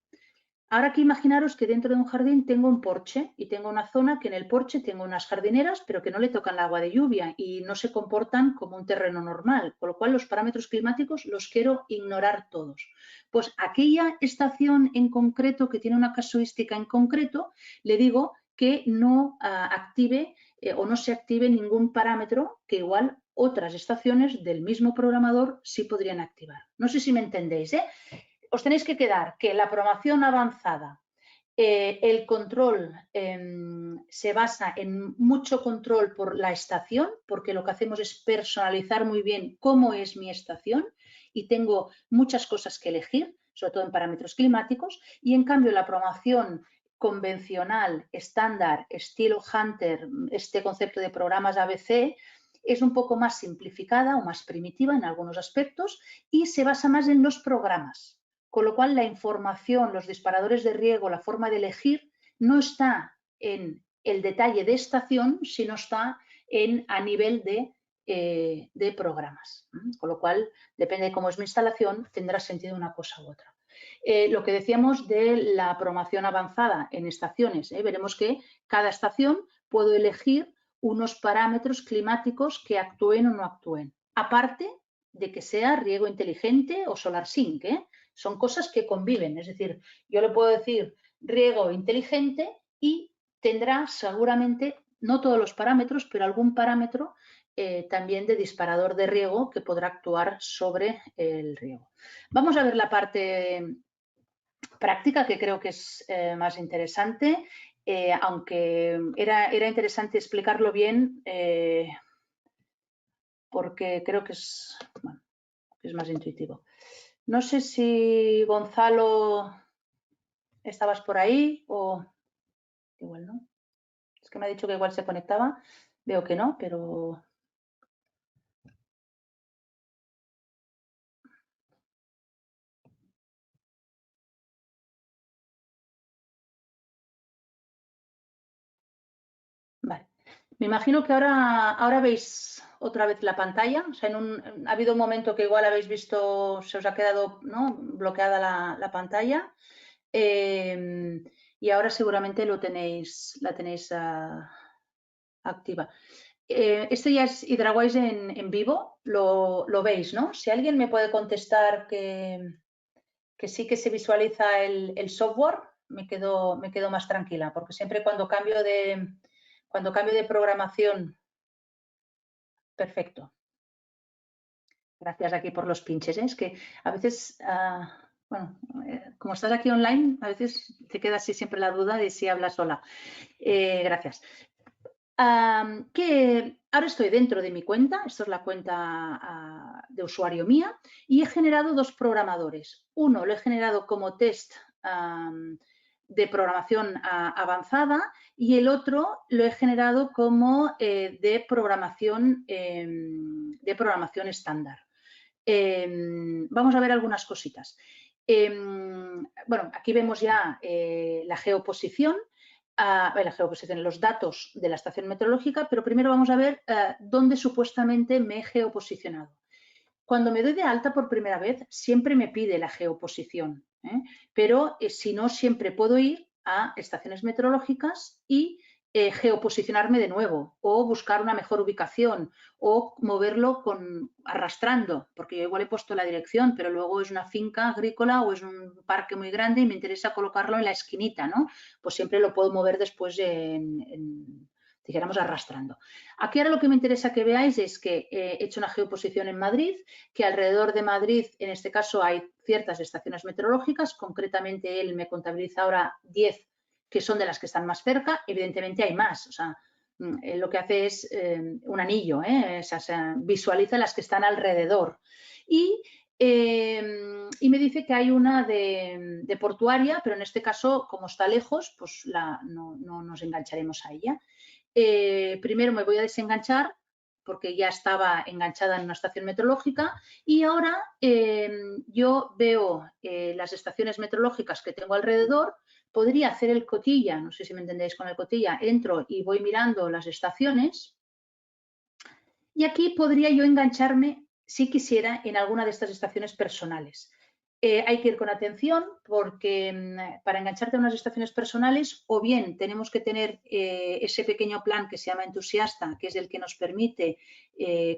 Ahora que imaginaros que dentro de un jardín tengo un porche y tengo una zona que en el porche tengo unas jardineras, pero que no le tocan el agua de lluvia y no se comportan como un terreno normal, con lo cual los parámetros climáticos los quiero ignorar todos. Pues aquella estación en concreto que tiene una casuística en concreto, le digo que no active o no se active ningún parámetro que igual otras estaciones del mismo programador sí podrían activar. No sé si me entendéis, ¿eh? Os tenéis que quedar que la programación avanzada, el control se basa en mucho control por la estación, porque lo que hacemos es personalizar muy bien cómo es mi estación y tengo muchas cosas que elegir, sobre todo en parámetros climáticos, y en cambio la programación convencional, estándar, estilo Hunter, este concepto de programas ABC, es un poco más simplificada o más primitiva en algunos aspectos y se basa más en los programas. Con lo cual, la información, los disparadores de riego, la forma de elegir, no está en el detalle de estación, sino está a nivel de programas. Con lo cual, depende de cómo es mi instalación, tendrá sentido una cosa u otra. Lo que decíamos de la programación avanzada en estaciones, veremos que cada estación puedo elegir unos parámetros climáticos que actúen o no actúen. Aparte de que sea riego inteligente o solar sync, son cosas que conviven, es decir, yo le puedo decir riego inteligente y tendrá seguramente, no todos los parámetros, pero algún parámetro también de disparador de riego que podrá actuar sobre el riego. Vamos a ver la parte práctica que creo que es más interesante, aunque era interesante explicarlo bien porque creo que es más intuitivo. No sé si Gonzalo estabas por ahí o igual no. Es que me ha dicho que igual se conectaba. Veo que no, pero... Vale. Me imagino que ahora veis otra vez la pantalla. O sea, ha habido un momento que igual habéis visto, se os ha quedado, ¿no?, bloqueada la pantalla. Y ahora seguramente la tenéis activa. Esto ya es HydraWise en vivo, lo veis, ¿no? Si alguien me puede contestar que sí que se visualiza el software, me quedo más tranquila, porque siempre cuando cambio de programación, perfecto. Gracias aquí por los pinches, es que a veces, bueno, como estás aquí online, a veces te queda así siempre la duda de si hablas sola. Gracias. Que ahora estoy dentro de mi cuenta, esto es la cuenta de usuario mía, y he generado dos programadores. Uno lo he generado como test de programación avanzada y el otro lo he generado como de programación estándar. Vamos a ver algunas cositas. Bueno, aquí vemos ya la geoposición. Los datos de la estación meteorológica, pero primero vamos a ver dónde supuestamente me he geoposicionado. Cuando me doy de alta por primera vez, siempre me pide la geoposición, pero si no, siempre puedo ir a estaciones meteorológicas y geoposicionarme de nuevo o buscar una mejor ubicación o moverlo arrastrando, porque yo igual he puesto la dirección, pero luego es una finca agrícola o es un parque muy grande y me interesa colocarlo en la esquinita, ¿no? Pues siempre lo puedo mover después dijéramos arrastrando. Aquí ahora lo que me interesa que veáis es que he hecho una geoposición en Madrid, que alrededor de Madrid, en este caso, hay ciertas estaciones meteorológicas, concretamente él me contabiliza ahora 10 que son de las que están más cerca, evidentemente hay más, o sea, lo que hace es un anillo, o sea, visualiza las que están alrededor. Y me dice que hay una de portuaria, pero en este caso, como está lejos, pues no nos engancharemos a ella. Primero me voy a desenganchar porque ya estaba enganchada en una estación meteorológica y ahora yo veo las estaciones meteorológicas que tengo alrededor. Podría hacer el cotilla, no sé si me entendéis con el cotilla, entro y voy mirando las estaciones y aquí podría yo engancharme, si quisiera, en alguna de estas estaciones personales. Hay que ir con atención porque para engancharte a unas estaciones personales o bien tenemos que tener ese pequeño plan que se llama entusiasta, que es el que nos permite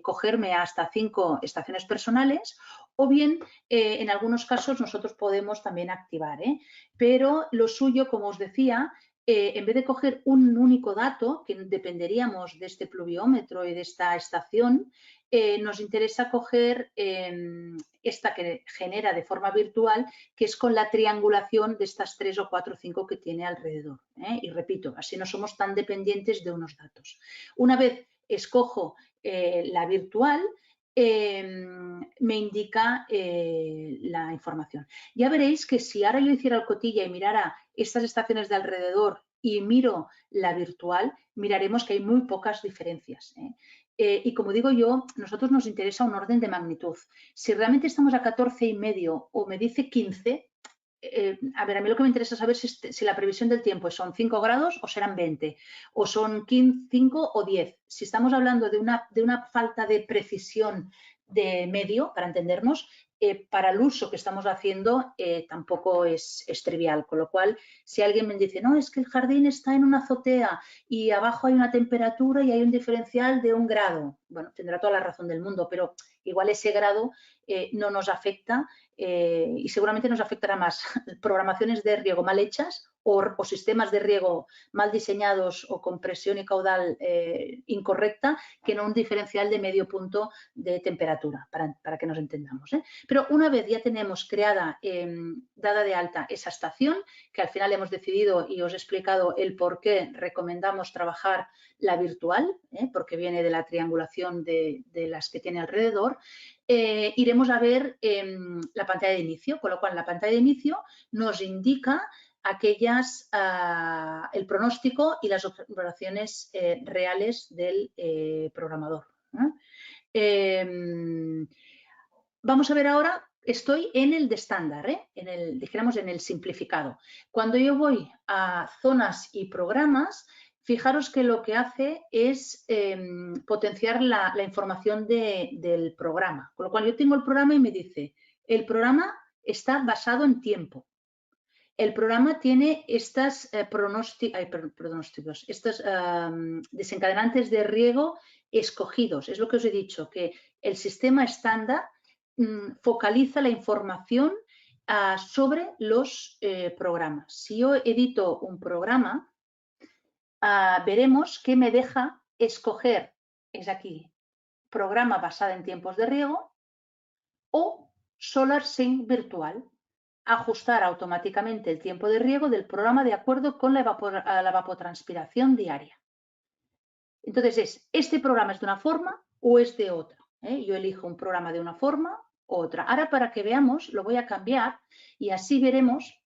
cogerme hasta 5 estaciones personales, o bien en algunos casos nosotros podemos también activar. Pero lo suyo, como os decía, en vez de coger un único dato, que dependeríamos de este pluviómetro y de esta estación, nos interesa coger esta que genera de forma virtual, que es con la triangulación de estas 3 o 4 o 5 que tiene alrededor. Y repito, así no somos tan dependientes de unos datos. Una vez escojo la virtual, me indica la información. Ya veréis que si ahora yo hiciera el cotilla y mirara estas estaciones de alrededor y miro la virtual, miraremos que hay muy pocas diferencias. Y como digo yo, nosotros nos interesa un orden de magnitud. Si realmente estamos a 14,5 o me dice 15, a ver, a mí lo que me interesa saber si la previsión del tiempo son 5 grados o serán 20, o son 5 o 10. Si estamos hablando de una falta de precisión de medio, para entendernos, para el uso que estamos haciendo tampoco es trivial. Con lo cual, si alguien me dice, no, es que el jardín está en una azotea y abajo hay una temperatura y hay un diferencial de 1 grado, bueno, tendrá toda la razón del mundo, pero igual ese grado no nos afecta y seguramente nos afectará más programaciones de riego mal hechas o sistemas de riego mal diseñados o con presión y caudal incorrecta que no un diferencial de medio punto de temperatura, para que nos entendamos. Pero una vez ya tenemos creada, dada de alta esa estación, que al final hemos decidido y os he explicado el por qué recomendamos trabajar la virtual, porque viene de la triangulación de las que tiene alrededor, iremos a ver la pantalla de inicio, con lo cual la pantalla de inicio nos indica el pronóstico y las operaciones reales del programador. Vamos a ver ahora, estoy en el de estándar, dijéramos en el simplificado. Cuando yo voy a zonas y programas, fijaros que lo que hace es potenciar la información del programa. Con lo cual yo tengo el programa y me dice, el programa está basado en tiempo. El programa tiene estos pronósticos, estos desencadenantes de riego escogidos. Es lo que os he dicho, que el sistema estándar focaliza la información sobre los programas. Si yo edito un programa, veremos que me deja escoger, es aquí, programa basado en tiempos de riego o SolarSync virtual. Ajustar automáticamente el tiempo de riego del programa de acuerdo con la evapotranspiración diaria. Entonces, ¿este programa es de una forma o es de otra? Yo elijo un programa de una forma u otra. Ahora, para que veamos, lo voy a cambiar y así veremos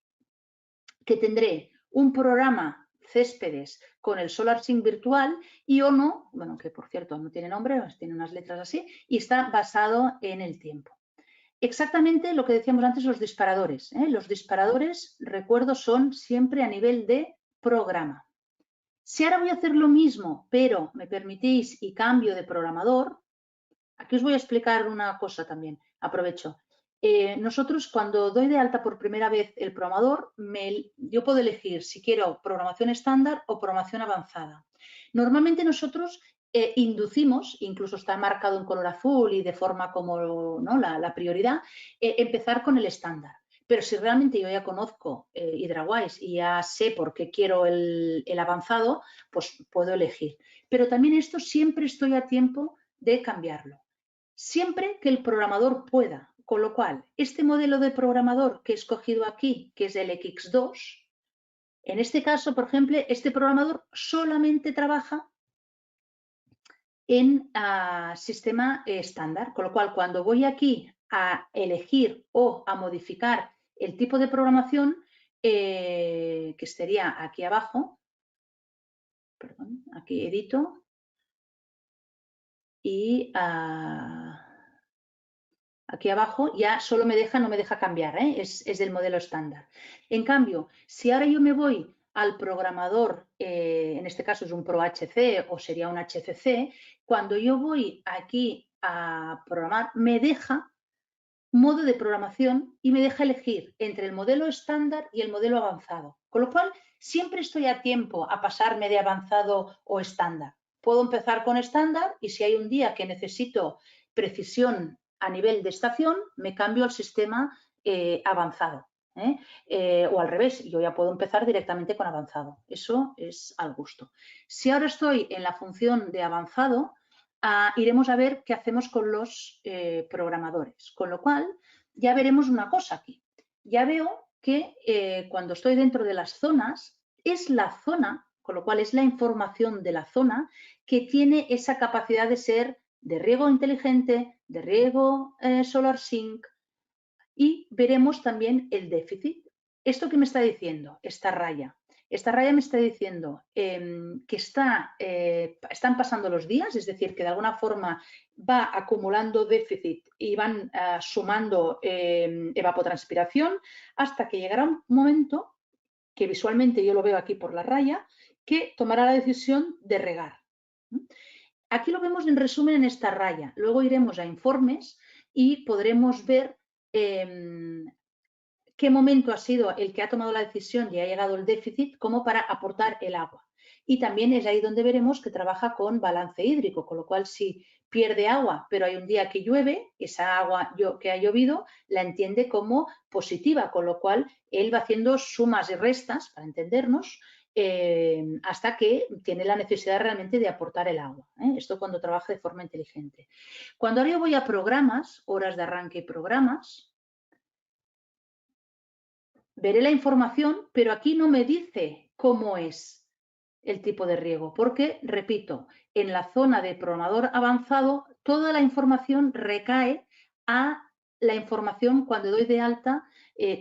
que tendré un programa Céspedes con el SolarSync virtual y ONO, bueno, que por cierto no tiene nombre, tiene unas letras así, y está basado en el tiempo. Exactamente lo que decíamos antes, los disparadores. Los disparadores, recuerdo, son siempre a nivel de programa. Si ahora voy a hacer lo mismo, pero me permitís y cambio de programador, Aquí os voy a explicar una cosa también, aprovecho. Nosotros cuando doy de alta por primera vez el programador, yo puedo elegir si quiero programación estándar o programación avanzada. Normalmente nosotros inducimos, incluso está marcado en color azul y de forma como, ¿no?, la prioridad, empezar con el estándar. Pero si realmente yo ya conozco HydraWise y ya sé por qué quiero el avanzado, pues puedo elegir. Pero también esto siempre estoy a tiempo de cambiarlo. Siempre que el programador pueda. Con lo cual, este modelo de programador que he escogido aquí, que es el X2, en este caso, por ejemplo, este programador solamente trabaja en sistema estándar. Con lo cual, cuando voy aquí a elegir o a modificar el tipo de programación, que sería aquí abajo, perdón, aquí edito y aquí abajo ya solo me deja, no me deja cambiar, ¿eh? Es del modelo estándar. En cambio, si ahora yo me voy al programador, en este caso es un ProHC o sería un HCC, cuando yo voy aquí a programar, me deja modo de programación y me deja elegir entre el modelo estándar y el modelo avanzado. Con lo cual, siempre estoy a tiempo a pasarme de avanzado o estándar. Puedo empezar con estándar y si hay un día que necesito precisión a nivel de estación, me cambio al sistema avanzado. O al revés, yo ya puedo empezar directamente con avanzado. Eso es al gusto. Si ahora estoy en la función de avanzado, iremos a ver qué hacemos con los programadores. Con lo cual, ya veremos una cosa aquí. Ya veo que cuando estoy dentro de las zonas, es la zona, con lo cual es la información de la zona que tiene esa capacidad de ser de riego inteligente, de riego SolarSync, y veremos también el déficit. ¿Esto qué me está diciendo? Esta raya. Esta raya me está diciendo que están pasando los días, es decir, que de alguna forma va acumulando déficit y van sumando evapotranspiración hasta que llegará un momento, que visualmente yo lo veo aquí por la raya, que tomará la decisión de regar. Aquí lo vemos en resumen en esta raya. Luego iremos a informes y podremos ver qué momento ha sido el que ha tomado la decisión y ha llegado el déficit como para aportar el agua. Y también es ahí donde veremos que trabaja con balance hídrico, con lo cual si pierde agua, pero hay un día que llueve, esa agua que ha llovido la entiende como positiva, con lo cual él va haciendo sumas y restas, para entendernos, hasta que tiene la necesidad realmente de aportar el agua. Esto cuando trabaja de forma inteligente. Cuando ahora yo voy a programas, horas de arranque y programas, veré la información, pero aquí no me dice cómo es el tipo de riego, porque, repito, en la zona de programador avanzado, toda la información recae a la información cuando doy de alta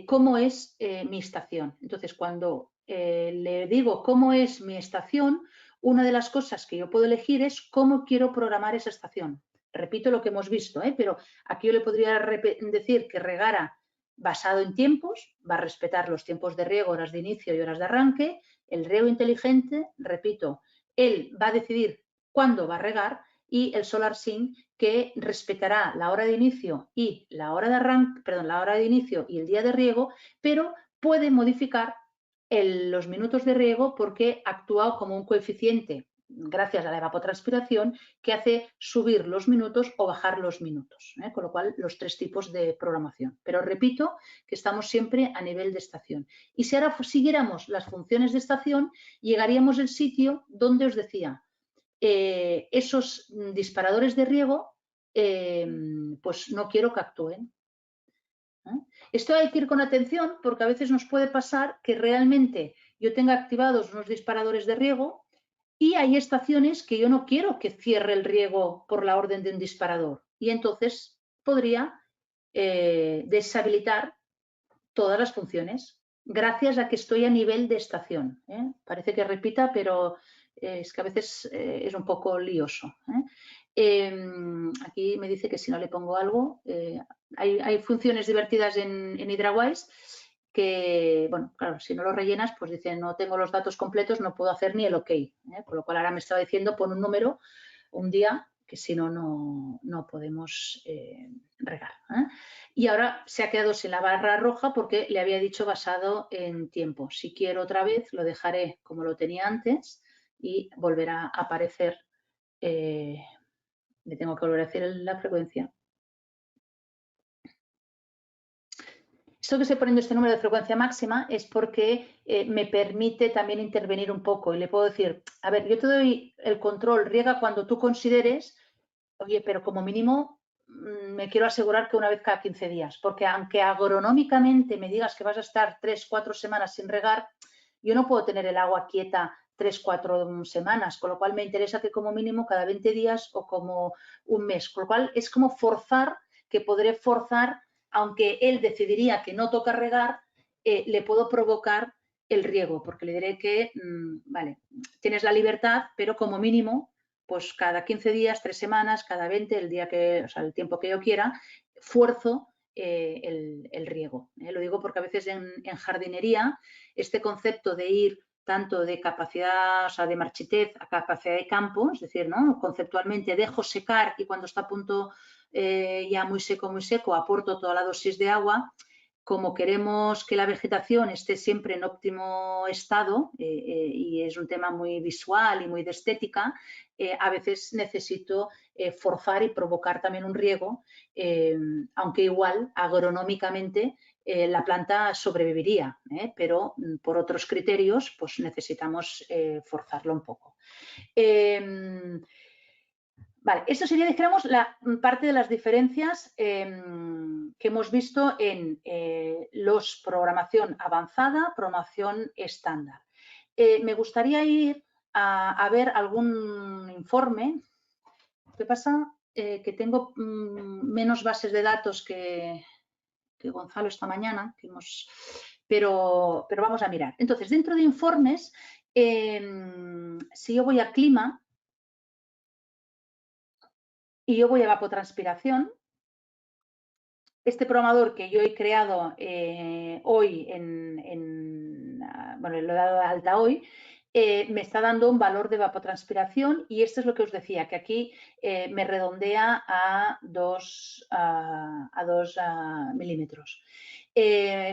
cómo es mi estación. Entonces, cuando le digo cómo es mi estación, una de las cosas que yo puedo elegir es cómo quiero programar esa estación. Repito lo que hemos visto, pero aquí yo le podría decir que regara basado en tiempos, va a respetar los tiempos de riego, horas de inicio y horas de arranque. El riego inteligente, repito, él va a decidir cuándo va a regar, y el SolarSync, que respetará la hora de inicio y la hora de arranque, perdón, la hora de inicio y el día de riego, pero puede modificar los minutos de riego porque actúa como un coeficiente, gracias a la evapotranspiración, que hace subir los minutos o bajar los minutos. Con lo cual, los tres tipos de programación. Pero repito que estamos siempre a nivel de estación. Y si ahora siguiéramos las funciones de estación, llegaríamos al sitio donde os decía, esos disparadores de riego, pues no quiero que actúen. Esto hay que ir con atención porque a veces nos puede pasar que realmente yo tenga activados unos disparadores de riego y hay estaciones que yo no quiero que cierre el riego por la orden de un disparador, y entonces podría deshabilitar todas las funciones gracias a que estoy a nivel de estación. Parece que repita, pero es que a veces es un poco lioso. Aquí me dice que si no le pongo algo, hay funciones divertidas en HydraWise que, bueno, claro, si no lo rellenas, pues dice no tengo los datos completos, no puedo hacer ni el OK. Con lo cual ahora me estaba diciendo pon un número un día porque si no, no podemos regar. Y ahora se ha quedado sin la barra roja porque le había dicho basado en tiempo. Si quiero otra vez, lo dejaré como lo tenía antes y volverá a aparecer. Le tengo que volver a decir la frecuencia. Esto que estoy poniendo este número de frecuencia máxima es porque me permite también intervenir un poco y le puedo decir, a ver, yo te doy el control, riega cuando tú consideres, oye, pero como mínimo me quiero asegurar que una vez cada 15 días, porque aunque agronómicamente me digas que vas a estar 3, 4 semanas sin regar, yo no puedo tener el agua quieta 3, 4 semanas, con lo cual me interesa que como mínimo cada 20 días o como un mes, con lo cual es como forzar, que podré forzar, aunque él decidiría que no toca regar, le puedo provocar el riego, porque le diré que, vale, tienes la libertad, pero como mínimo pues cada 15 días, 3 semanas, cada 20, el día que, o sea, el tiempo que yo quiera, fuerzo el riego. Lo digo porque a veces en jardinería este concepto de ir tanto de capacidad, o sea, de marchitez a capacidad de campo, es decir, ¿no? Conceptualmente dejo secar y cuando está a punto ya muy seco, aporto toda la dosis de agua. Como queremos que la vegetación esté siempre en óptimo estado y es un tema muy visual y muy de estética, a veces necesito forzar y provocar también un riego, aunque igual agronómicamente la planta sobreviviría, pero por otros criterios pues necesitamos forzarlo un poco. Vale, esto sería, dijéramos, la parte de las diferencias que hemos visto en los programación avanzada, programación estándar. Me gustaría ir a ver algún informe. ¿Qué pasa? Que tengo menos bases de datos que Gonzalo esta mañana, pero vamos a mirar. Entonces, dentro de informes, si yo voy a clima, y yo voy a evapotranspiración, este programador que yo he creado hoy, bueno, lo he dado de alta hoy, me está dando un valor de evapotranspiración y esto es lo que os decía, que aquí me redondea a 2 milímetros.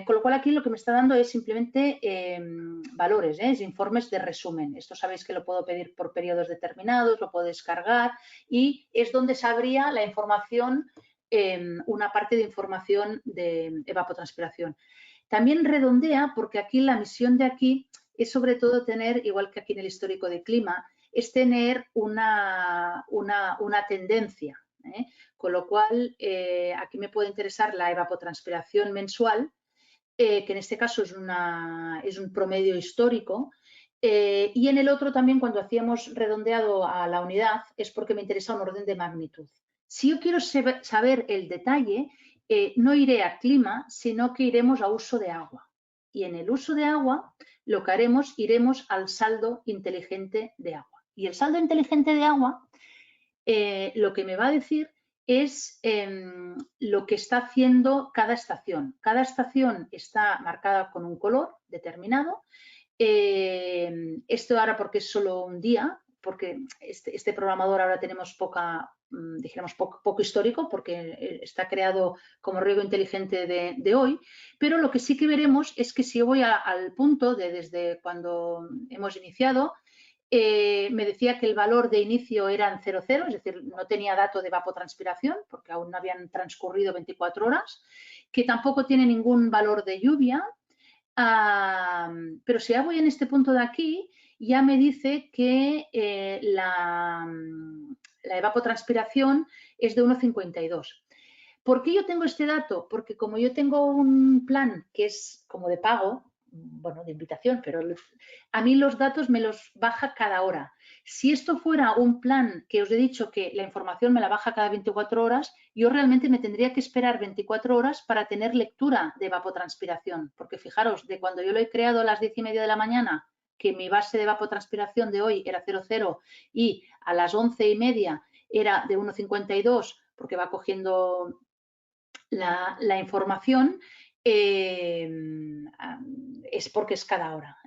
Con lo cual aquí lo que me está dando es simplemente valores, es informes de resumen. Esto sabéis que lo puedo pedir por periodos determinados, lo puedo descargar y es donde sabría la información, una parte de información de evapotranspiración. También redondea porque aquí la misión de aquí es sobre todo tener, igual que aquí en el histórico de clima, es tener una tendencia. Con lo cual, aquí me puede interesar la evapotranspiración mensual, que en este caso es un promedio histórico. Y en el otro también, cuando hacíamos redondeado a la unidad, es porque me interesa un orden de magnitud. Si yo quiero saber el detalle, no iré a clima, sino que iremos a uso de agua. Y en el uso de agua, lo que haremos, iremos al saldo inteligente de agua. Y el saldo inteligente de agua, lo que me va a decir es lo que está haciendo cada estación. Cada estación está marcada con un color determinado. Esto ahora porque es solo un día, porque este programador ahora tenemos dijéramos poco histórico, porque está creado como riego inteligente de hoy, pero lo que sí que veremos es que si yo voy al punto de desde cuando hemos iniciado, me decía que el valor de inicio eran 0,0, es decir, no tenía dato de evapotranspiración porque aún no habían transcurrido 24 horas, que tampoco tiene ningún valor de lluvia, pero si ya voy en este punto de aquí, ya me dice que la evapotranspiración es de 1,52. ¿Por qué yo tengo este dato? Porque como yo tengo un plan que es como de pago, bueno, de invitación, pero a mí los datos me los baja cada hora. Si esto fuera un plan que os he dicho que la información me la baja cada 24 horas, yo realmente me tendría que esperar 24 horas para tener lectura de evapotranspiración. Porque fijaros, de cuando yo lo he creado a las 10:30 de la mañana, que mi base de evapotranspiración de hoy era 0,0 y a las 11:30 era de 1,52 porque va cogiendo la información, es porque es cada hora.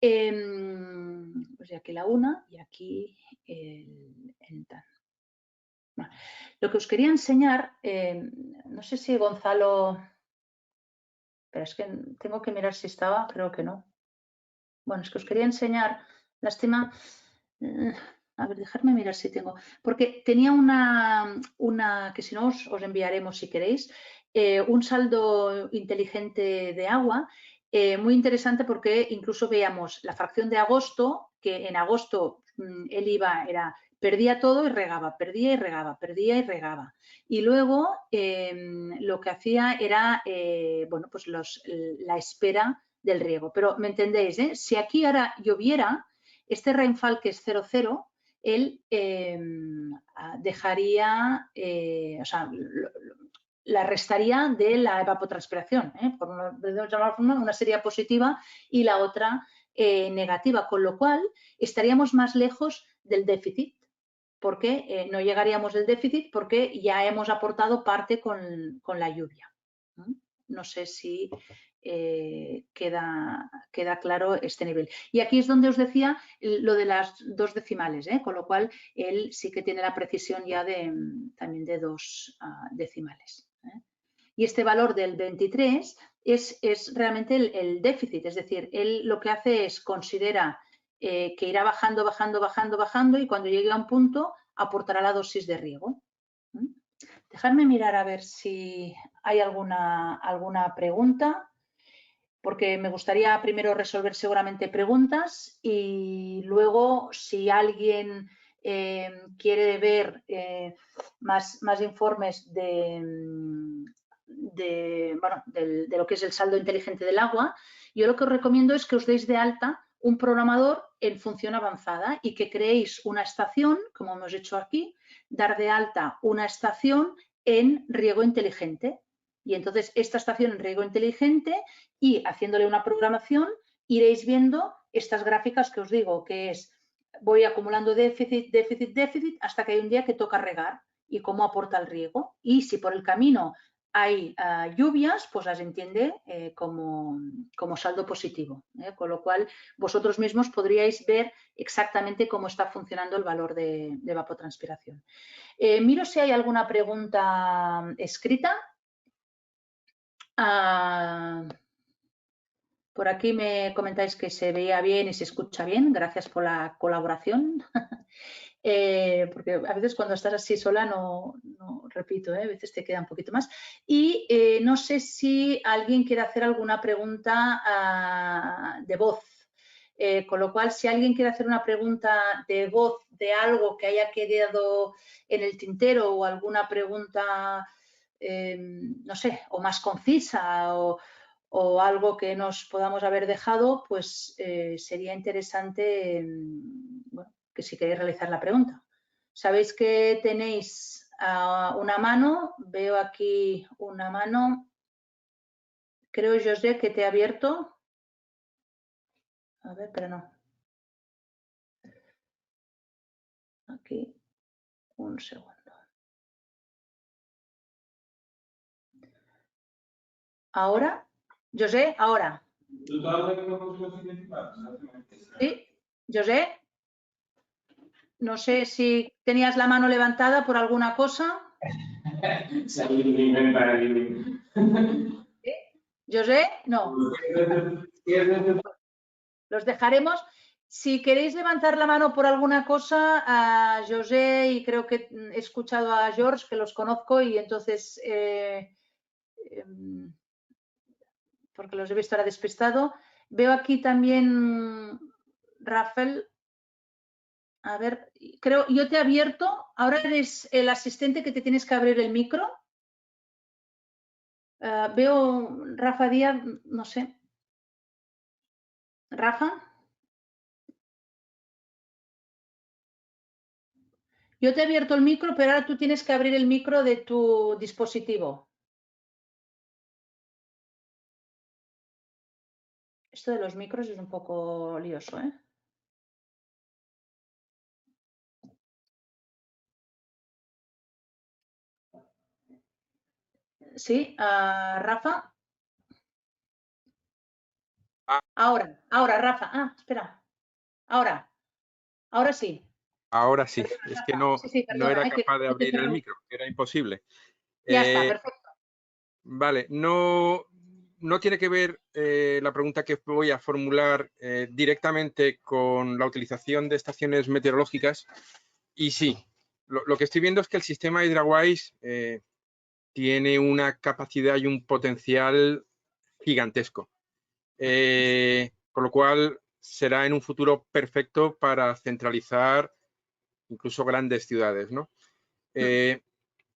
Pues aquí la una y aquí el TAN. Lo que os quería enseñar, no sé si Gonzalo, pero es que tengo que mirar si estaba, creo que no. Bueno, es que os quería enseñar, lástima, a ver, dejadme mirar si tengo, porque tenía una que si no os enviaremos si queréis, un saldo inteligente de agua, muy interesante porque incluso veíamos la fracción de agosto, que en agosto él perdía todo y regaba, perdía y regaba, perdía y regaba. Y luego lo que hacía era, bueno, pues la espera del riego. Pero me entendéis, ¿eh? Si aquí ahora lloviera, este rainfall que es 0,0, él dejaría, o sea, la restaría de la evapotranspiración. Por una sería positiva y la otra negativa, con lo cual estaríamos más lejos del déficit, porque no llegaríamos al déficit porque ya hemos aportado parte con la lluvia. No sé si queda claro este nivel. Y aquí es donde os decía lo de las 2 decimales, con lo cual él sí que tiene la precisión ya también de 2 decimales. Y este valor del 23 es realmente el déficit, es decir, él lo que hace es considera que irá bajando, bajando, bajando, bajando y cuando llegue a un punto aportará la dosis de riego. Dejadme mirar a ver si hay alguna pregunta, porque me gustaría primero resolver seguramente preguntas y luego si alguien quiere ver más informes de lo que es el saldo inteligente del agua, yo lo que os recomiendo es que os deis de alta un programador en función avanzada y que creéis una estación, como hemos hecho aquí, dar de alta una estación en riego inteligente. Y entonces esta estación en riego inteligente y haciéndole una programación iréis viendo estas gráficas que os digo, que es voy acumulando déficit, déficit, déficit hasta que hay un día que toca regar y cómo aporta el riego. Y si por el camino hay lluvias, pues las entiende como saldo positivo. Con lo cual, vosotros mismos podríais ver exactamente cómo está funcionando el valor de evapotranspiración. Miro si hay alguna pregunta escrita. Por aquí me comentáis que se veía bien y se escucha bien. Gracias por la colaboración. Porque a veces cuando estás así sola no repito, a veces te queda un poquito más. Y no sé si alguien quiere hacer alguna pregunta de voz. Con lo cual, si alguien quiere hacer una pregunta de voz de algo que haya quedado en el tintero o alguna pregunta, no sé, o más concisa o algo que nos podamos haber dejado, pues sería interesante, bueno, que si queréis realizar la pregunta. Sabéis que tenéis una mano, veo aquí una mano, creo, José, que te he abierto. A ver, pero no. Aquí, un segundo. ¿Ahora? José, ahora. ¿Sí? José, no sé si tenías la mano levantada por alguna cosa. José, no. Los dejaremos. Si queréis levantar la mano por alguna cosa, a José, y creo que he escuchado a George, que los conozco, y entonces, porque los he visto ahora despistado. Veo aquí también Rafael. A ver, creo, yo te he abierto. Ahora eres el asistente que te tienes que abrir el micro. Veo Rafa Díaz, no sé. Rafa. Yo te he abierto el micro, pero ahora tú tienes que abrir el micro de tu dispositivo. Esto de los micros es un poco lioso, ¿eh? Sí, Rafa. Ahora, Rafa. Espera. Ahora sí. Ahora sí, es que Perdona. no, Sí, sí, no perdona, era que capaz de no te abrir el interrumpí. micro, era imposible. Ya está, Eh, perfecto. vale, no, no tiene que ver la pregunta que voy a formular directamente con la utilización de estaciones meteorológicas. Y sí, lo que estoy viendo es que el sistema HydraWise tiene una capacidad y un potencial gigantesco. Con lo cual será en un futuro perfecto para centralizar incluso grandes ciudades, ¿no?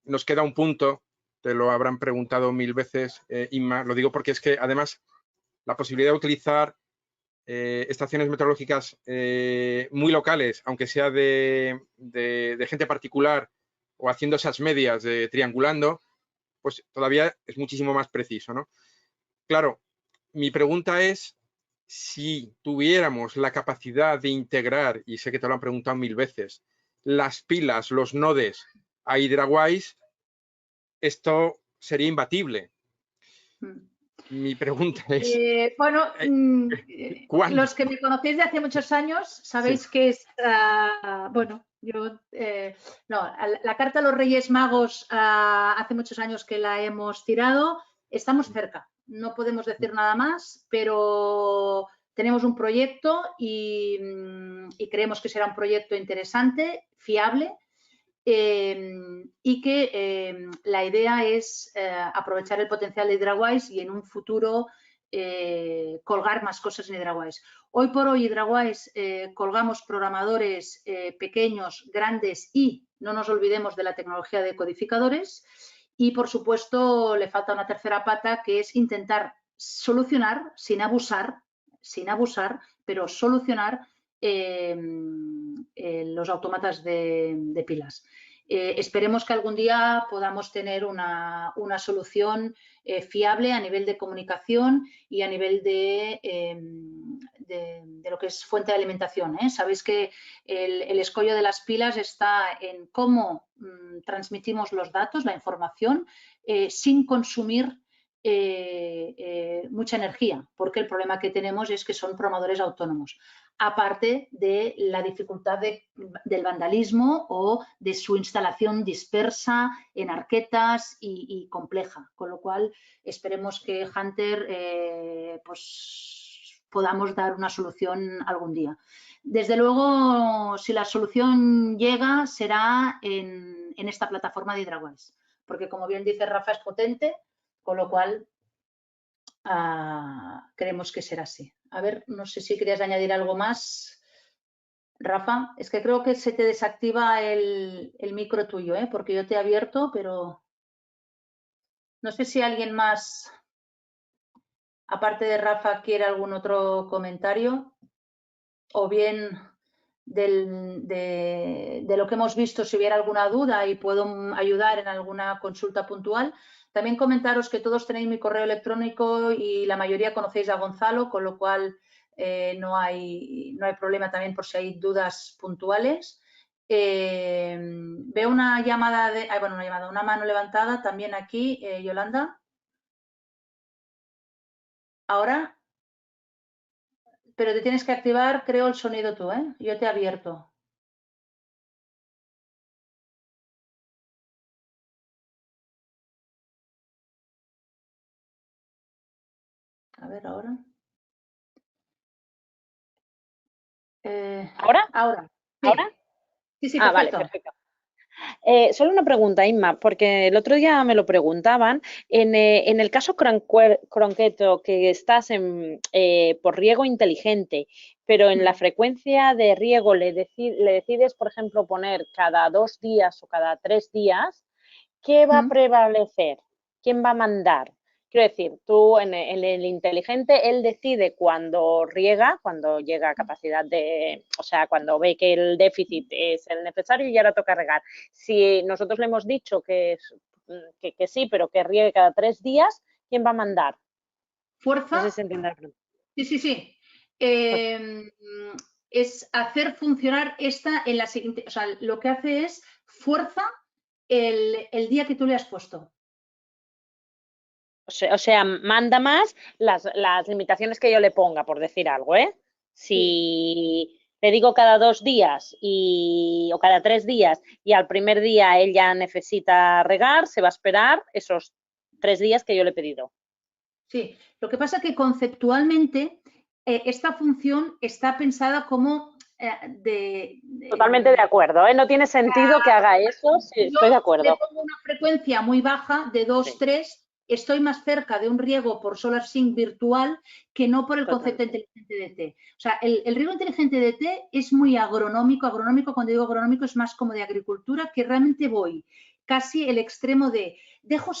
Nos queda un punto, te lo habrán preguntado mil veces, Inma, lo digo porque es que además la posibilidad de utilizar estaciones meteorológicas muy locales, aunque sea de gente particular o haciendo esas medias de triangulando, pues todavía es muchísimo más preciso, ¿no? Claro, mi pregunta es si tuviéramos la capacidad de integrar, y sé que te lo han preguntado mil veces, las pilas, los nodes a HydraWise, esto sería imbatible. Mi pregunta es, Bueno, ¿cuándo? los que me conocéis de hace muchos años Sí. sabéis que es, bueno, yo, no, la carta a los Reyes Magos hace muchos años que la hemos tirado, estamos cerca, no podemos decir nada más, pero tenemos un proyecto y creemos que será un proyecto interesante, fiable. Y que la idea es aprovechar el potencial de HydraWise y en un futuro colgar más cosas en HydraWise. Hoy por hoy HydraWise colgamos programadores pequeños, grandes y no nos olvidemos de la tecnología de codificadores y por supuesto le falta una tercera pata que es intentar solucionar sin abusar, pero solucionar los autómatas de pilas. Esperemos que algún día podamos tener una solución fiable a nivel de comunicación y a nivel de lo que es fuente de alimentación. Sabéis que el escollo de las pilas está en cómo transmitimos los datos, la información, sin consumir mucha energía, porque el problema que tenemos es que son programadores autónomos, aparte de la dificultad del vandalismo o de su instalación dispersa en arquetas y compleja, con lo cual esperemos que Hunter pues podamos dar una solución algún día. Desde luego, si la solución llega, será en esta plataforma de HydraWise, porque como bien dice Rafa, es potente, con lo cual creemos que será así. A ver, no sé si querías añadir algo más, Rafa. Es que creo que se te desactiva el micro tuyo, porque yo te he abierto, pero no sé si alguien más, aparte de Rafa, quiere algún otro comentario o bien de lo que hemos visto, si hubiera alguna duda y puedo ayudar en alguna consulta puntual. También comentaros que todos tenéis mi correo electrónico y la mayoría conocéis a Gonzalo, con lo cual no hay problema también por si hay dudas puntuales. Veo una llamada una mano levantada también aquí, Yolanda. Ahora, pero te tienes que activar, creo, el sonido tú, ¿eh? Yo te he abierto. A ver, ahora. ¿Ahora? Ahora, ¿Ahora? sí, sí, sí, Vale, perfecto. perfecto. Solo una pregunta, Inma, porque el otro día me lo preguntaban. En el caso Cronqueto, que estás por riego inteligente, pero en la frecuencia de riego le decides, por ejemplo, poner cada 2 días o cada 3 días, ¿qué va a prevalecer? ¿Quién va a mandar? Quiero decir, tú en el inteligente, él decide cuando riega, cuando llega a capacidad o sea, cuando ve que el déficit es el necesario y ahora toca regar. Si nosotros le hemos dicho que sí, pero que riegue cada 3 días, ¿quién va a mandar? Fuerza, No sé si entiende la pregunta. sí. Es hacer funcionar esta en la siguiente, o sea, lo que hace es fuerza el día que tú le has puesto. O sea, manda más las limitaciones que yo le ponga, por decir algo, ¿eh? Si le digo cada 2 días o cada 3 días y al primer día él ya necesita regar, se va a esperar esos 3 días que yo le he pedido. Sí, lo que pasa es que conceptualmente esta función está pensada como Totalmente de acuerdo, ¿eh? No tiene sentido que haga eso, sí, estoy de yo acuerdo. le pongo una frecuencia muy baja de 2-3, estoy más cerca de un riego por SolarSync virtual que no por el concepto inteligente de T. O sea, el riego inteligente de T es muy agronómico. Agronómico, cuando digo agronómico, es más como de agricultura, que realmente voy casi el extremo de dejo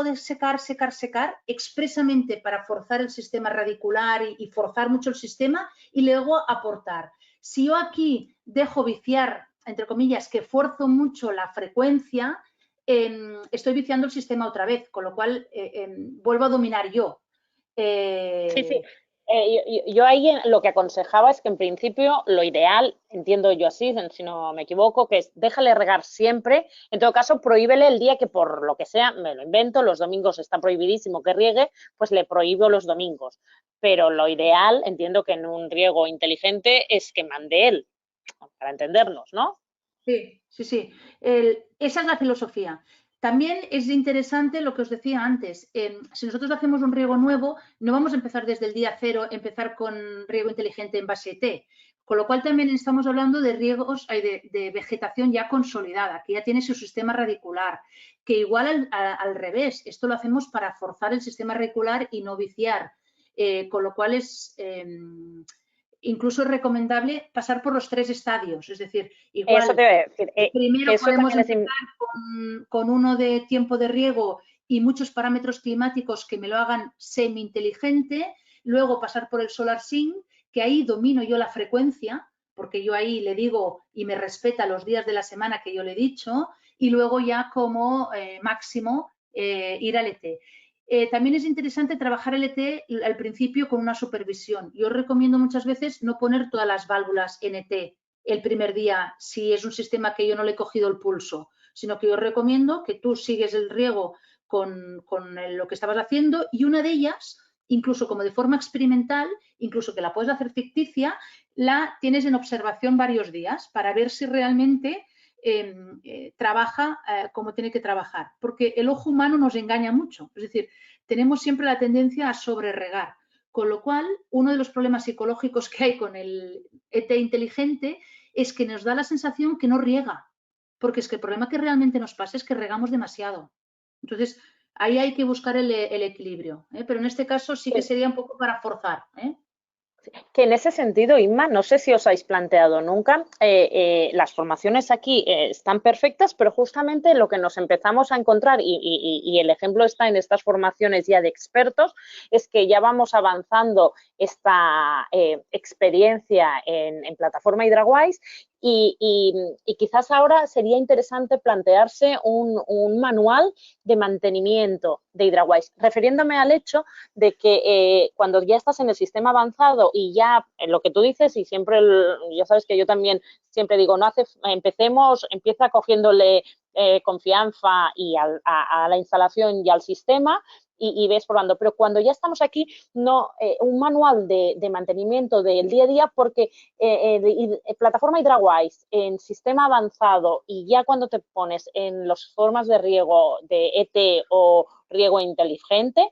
de secar, secar, expresamente para forzar el sistema radicular y forzar mucho el sistema y luego aportar. Si yo aquí dejo viciar, entre comillas, que fuerzo mucho la frecuencia, estoy viciando el sistema otra vez, con lo cual vuelvo a dominar yo. Sí. Yo ahí lo que aconsejaba es que en principio lo ideal, entiendo yo así, si no me equivoco, que es déjale regar siempre, en todo caso prohíbele el día que por lo que sea, me lo invento, los domingos está prohibidísimo que riegue, pues le prohíbo los domingos. Pero lo ideal, entiendo que en un riego inteligente es que mande él, para entendernos, ¿no? Sí. Esa es la filosofía. También es interesante lo que os decía antes. Si nosotros hacemos un riego nuevo, no vamos a empezar desde el día 0, empezar con riego inteligente en base T. Con lo cual también estamos hablando de riegos, de vegetación ya consolidada, que ya tiene su sistema radicular, que igual al revés, esto lo hacemos para forzar el sistema radicular y no viciar. Con lo cual incluso es recomendable pasar por los 3 estadios, es decir, igual eso te voy a decir, primero eso podemos también empezar con uno de tiempo de riego y muchos parámetros climáticos que me lo hagan semi-inteligente, luego pasar por el SolarSync, que ahí domino yo la frecuencia, porque yo ahí le digo y me respeta los días de la semana que yo le he dicho, y luego ya como máximo ir al ET. También es interesante trabajar el ET al principio con una supervisión. Yo recomiendo muchas veces no poner todas las válvulas en ET el primer día si es un sistema que yo no le he cogido el pulso, sino que yo recomiendo que tú sigues el riego con lo que estabas haciendo y una de ellas, incluso como de forma experimental, incluso que la puedes hacer ficticia, la tienes en observación varios días para ver si realmente trabaja como tiene que trabajar, porque el ojo humano nos engaña mucho, es decir, tenemos siempre la tendencia a sobreregar, con lo cual uno de los problemas psicológicos que hay con el ET inteligente es que nos da la sensación que no riega, porque es que el problema que realmente nos pasa es que regamos demasiado. Entonces, ahí hay que buscar el equilibrio, pero en este caso sí que sería un poco para forzar. Que en ese sentido, Inma, no sé si os habéis planteado nunca, las formaciones aquí están perfectas, pero justamente lo que nos empezamos a encontrar, y el ejemplo está en estas formaciones ya de expertos, es que ya vamos avanzando esta experiencia en plataforma HydraWise y quizás ahora sería interesante plantearse un manual de mantenimiento de HydraWise, refiriéndome al hecho de que cuando ya estás en el sistema avanzado y ya lo que tú dices, y siempre, ya sabes que yo también siempre digo, empieza cogiéndole confianza y a la instalación y al sistema y ves probando. Pero cuando ya estamos aquí, no un manual de mantenimiento del día a día, porque plataforma HydraWise en sistema avanzado y ya cuando te pones en las formas de riego de ET o riego inteligente,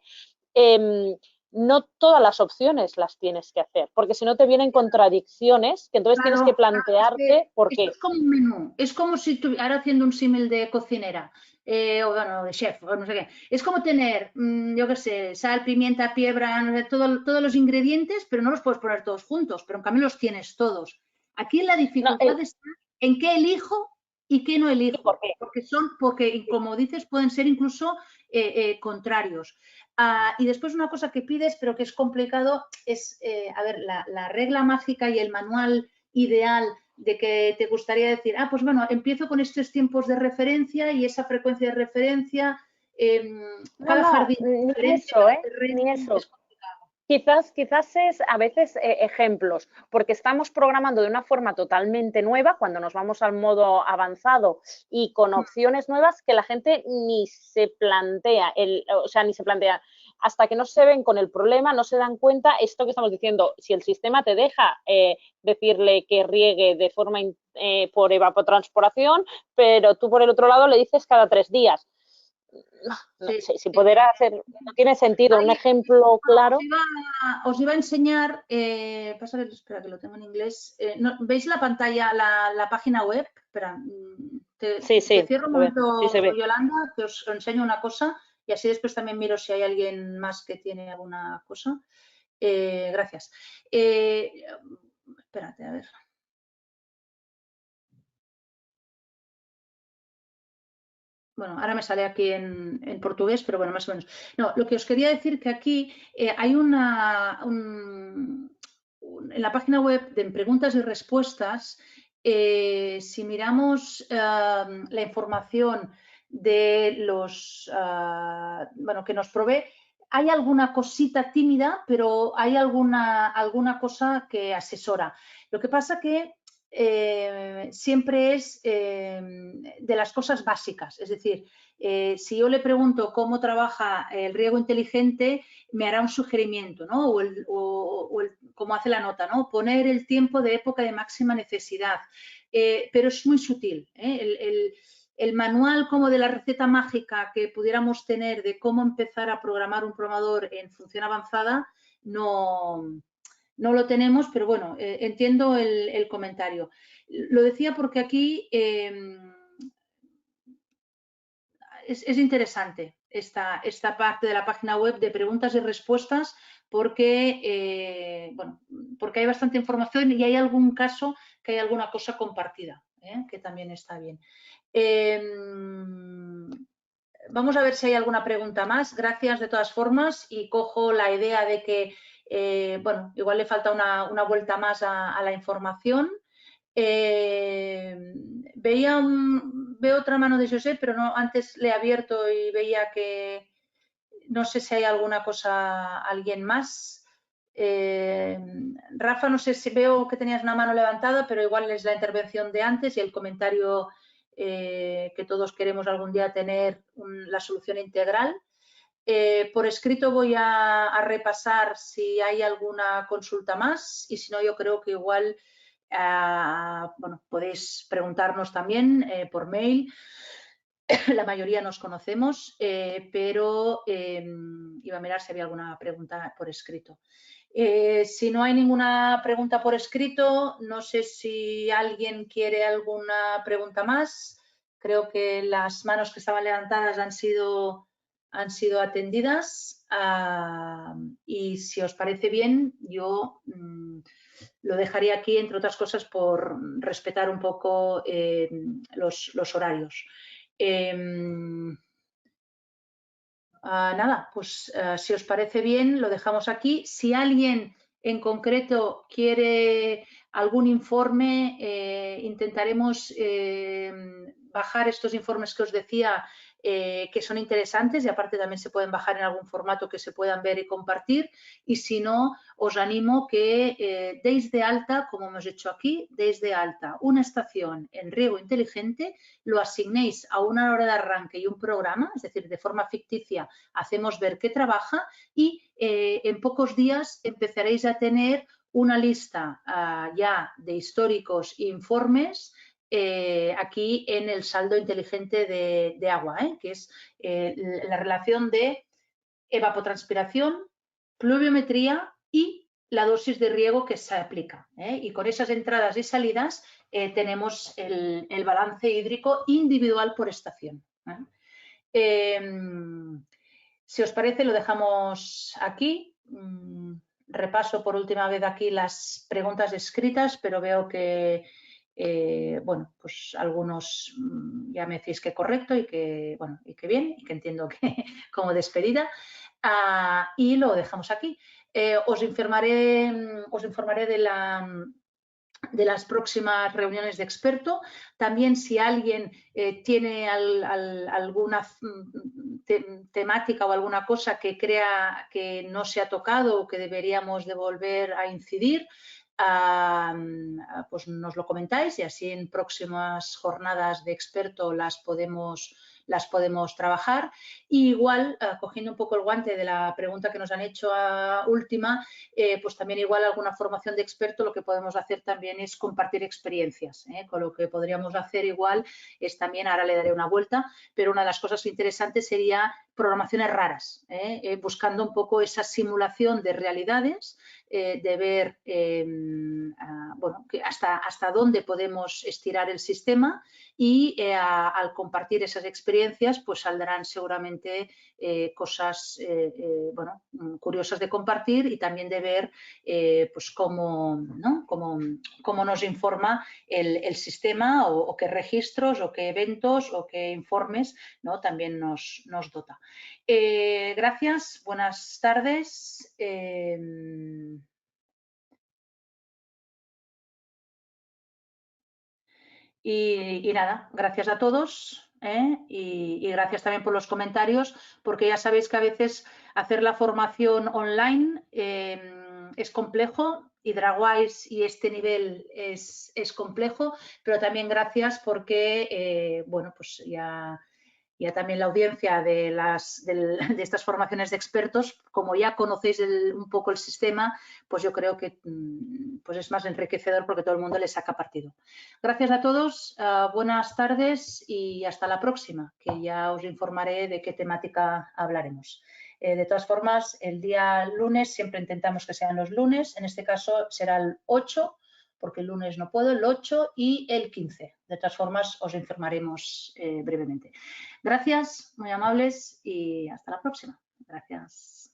no todas las opciones las tienes que hacer, porque si no te vienen contradicciones, que entonces tienes que plantearte por qué. Es como un menú, es como si ahora haciendo un símil de cocinera, o bueno, de chef, o no sé qué. Es como tener, yo qué sé, sal, pimienta, piedra, no sé, todos los ingredientes, pero no los puedes poner todos juntos, pero en cambio los tienes todos. Aquí la dificultad está en qué elijo y qué no elijo, ¿por qué? Porque como dices, pueden ser incluso contrarios. Y después una cosa que pides, pero que es complicado, es, a ver, la regla mágica y el manual ideal de que te gustaría decir, pues bueno, empiezo con estos tiempos de referencia y esa frecuencia de referencia, cada jardín ni diferente, eso, terreno, ni eso. es complicado. Quizás es a veces ejemplos, porque estamos programando de una forma totalmente nueva cuando nos vamos al modo avanzado y con opciones nuevas que la gente ni se plantea, hasta que no se ven con el problema, no se dan cuenta esto que estamos diciendo. Si el sistema te deja decirle que riegue de forma por evapotranspiración, pero tú por el otro lado le dices cada 3 días. No Sí, sé, si poder hacer, no tiene sentido, un ejemplo claro. Os iba a enseñar, pasa que, espera que lo tengo en inglés, ¿veis la pantalla, la página web? Espera, Sí, te cierro un momento, sí se ve. Yolanda, que os enseño una cosa y así después también miro si hay alguien más que tiene alguna cosa. Gracias. Espérate, a ver. Bueno, ahora me sale aquí en portugués, pero bueno, más o menos. No, lo que os quería decir que aquí hay en la página web de preguntas y respuestas, si miramos la información de los, bueno, que nos provee, hay alguna cosita tímida, pero hay alguna cosa que asesora. Lo que pasa que siempre es de las cosas básicas. Es decir, si yo le pregunto cómo trabaja el riego inteligente, me hará un sugerimiento, ¿no? O como hace la nota, ¿no? Poner el tiempo de época de máxima necesidad. Pero es muy sutil. El manual como de la receta mágica que pudiéramos tener de cómo empezar a programar un programador en función avanzada, no lo tenemos, pero bueno, entiendo el comentario. Lo decía porque aquí es interesante esta parte de la página web de preguntas y respuestas porque, bueno, porque hay bastante información y hay algún caso que hay alguna cosa compartida, que también está bien. Vamos a ver si hay alguna pregunta más. Gracias de todas formas y cojo la idea de que bueno, igual le falta una vuelta más a la información. Veo otra mano de José, pero no, antes le he abierto y veía que no sé si hay alguna cosa, alguien más. Rafa, no sé si veo que tenías una mano levantada, pero igual es la intervención de antes y el comentario que todos queremos algún día tener la solución integral. Por escrito voy a repasar si hay alguna consulta más y si no, yo creo que igual bueno, podéis preguntarnos también por mail. La mayoría nos conocemos, pero iba a mirar si había alguna pregunta por escrito. Si no hay ninguna pregunta por escrito, no sé si alguien quiere alguna pregunta más. Creo que las manos que estaban levantadas han sido atendidas y si os parece bien, yo lo dejaría aquí, entre otras cosas, por respetar un poco los horarios. Nada, pues si os parece bien, lo dejamos aquí. Si alguien en concreto quiere algún informe, intentaremos bajar estos informes que os decía que son interesantes y aparte también se pueden bajar en algún formato que se puedan ver y compartir. Y si no, os animo que deis de alta, como hemos hecho aquí, deis de alta una estación en riego inteligente, lo asignéis a una hora de arranque y un programa, es decir, de forma ficticia hacemos ver que trabaja y en pocos días empezaréis a tener una lista ya de históricos e informes aquí en el saldo inteligente de agua, que es la relación de evapotranspiración, pluviometría y la dosis de riego que se aplica. Y con esas entradas y salidas tenemos el balance hídrico individual por estación. Si os parece, lo dejamos aquí. Repaso por última vez aquí las preguntas escritas, pero veo que, bueno, pues algunos ya me decís que correcto y que, bueno, y que bien, y que entiendo que como despedida. Y lo dejamos aquí. Os informaré de las próximas reuniones de experto. También si alguien tiene alguna temática o alguna cosa que crea que no se ha tocado o que deberíamos de volver a incidir, pues nos lo comentáis y así en próximas jornadas de experto las podemos las podemos trabajar. Y igual, cogiendo un poco el guante de la pregunta que nos han hecho a última, pues también igual alguna formación de experto lo que podemos hacer también es compartir experiencias, con lo que podríamos hacer igual es también, ahora le daré una vuelta, pero una de las cosas interesantes sería programaciones raras, buscando un poco esa simulación de realidades, de ver bueno, que hasta dónde podemos estirar el sistema y al compartir esas experiencias pues saldrán seguramente cosas bueno, curiosas de compartir y también de ver pues cómo, ¿no? cómo nos informa el sistema o qué registros o qué eventos o qué informes, ¿no? también nos dota. Gracias, buenas tardes. Y nada, gracias a todos y gracias también por los comentarios, porque ya sabéis que a veces hacer la formación online es complejo, HydraWise y este nivel es complejo, pero también gracias porque, bueno, pues ya también la audiencia de estas formaciones de expertos, como ya conocéis un poco el sistema, pues yo creo que pues es más enriquecedor porque todo el mundo le saca partido. Gracias a todos, buenas tardes y hasta la próxima, que ya os informaré de qué temática hablaremos. De todas formas, el día lunes siempre intentamos que sean los lunes, en este caso será el 8, porque el lunes no puedo, el 8 y el 15. De todas formas, os informaremos brevemente. Gracias, muy amables y hasta la próxima. Gracias.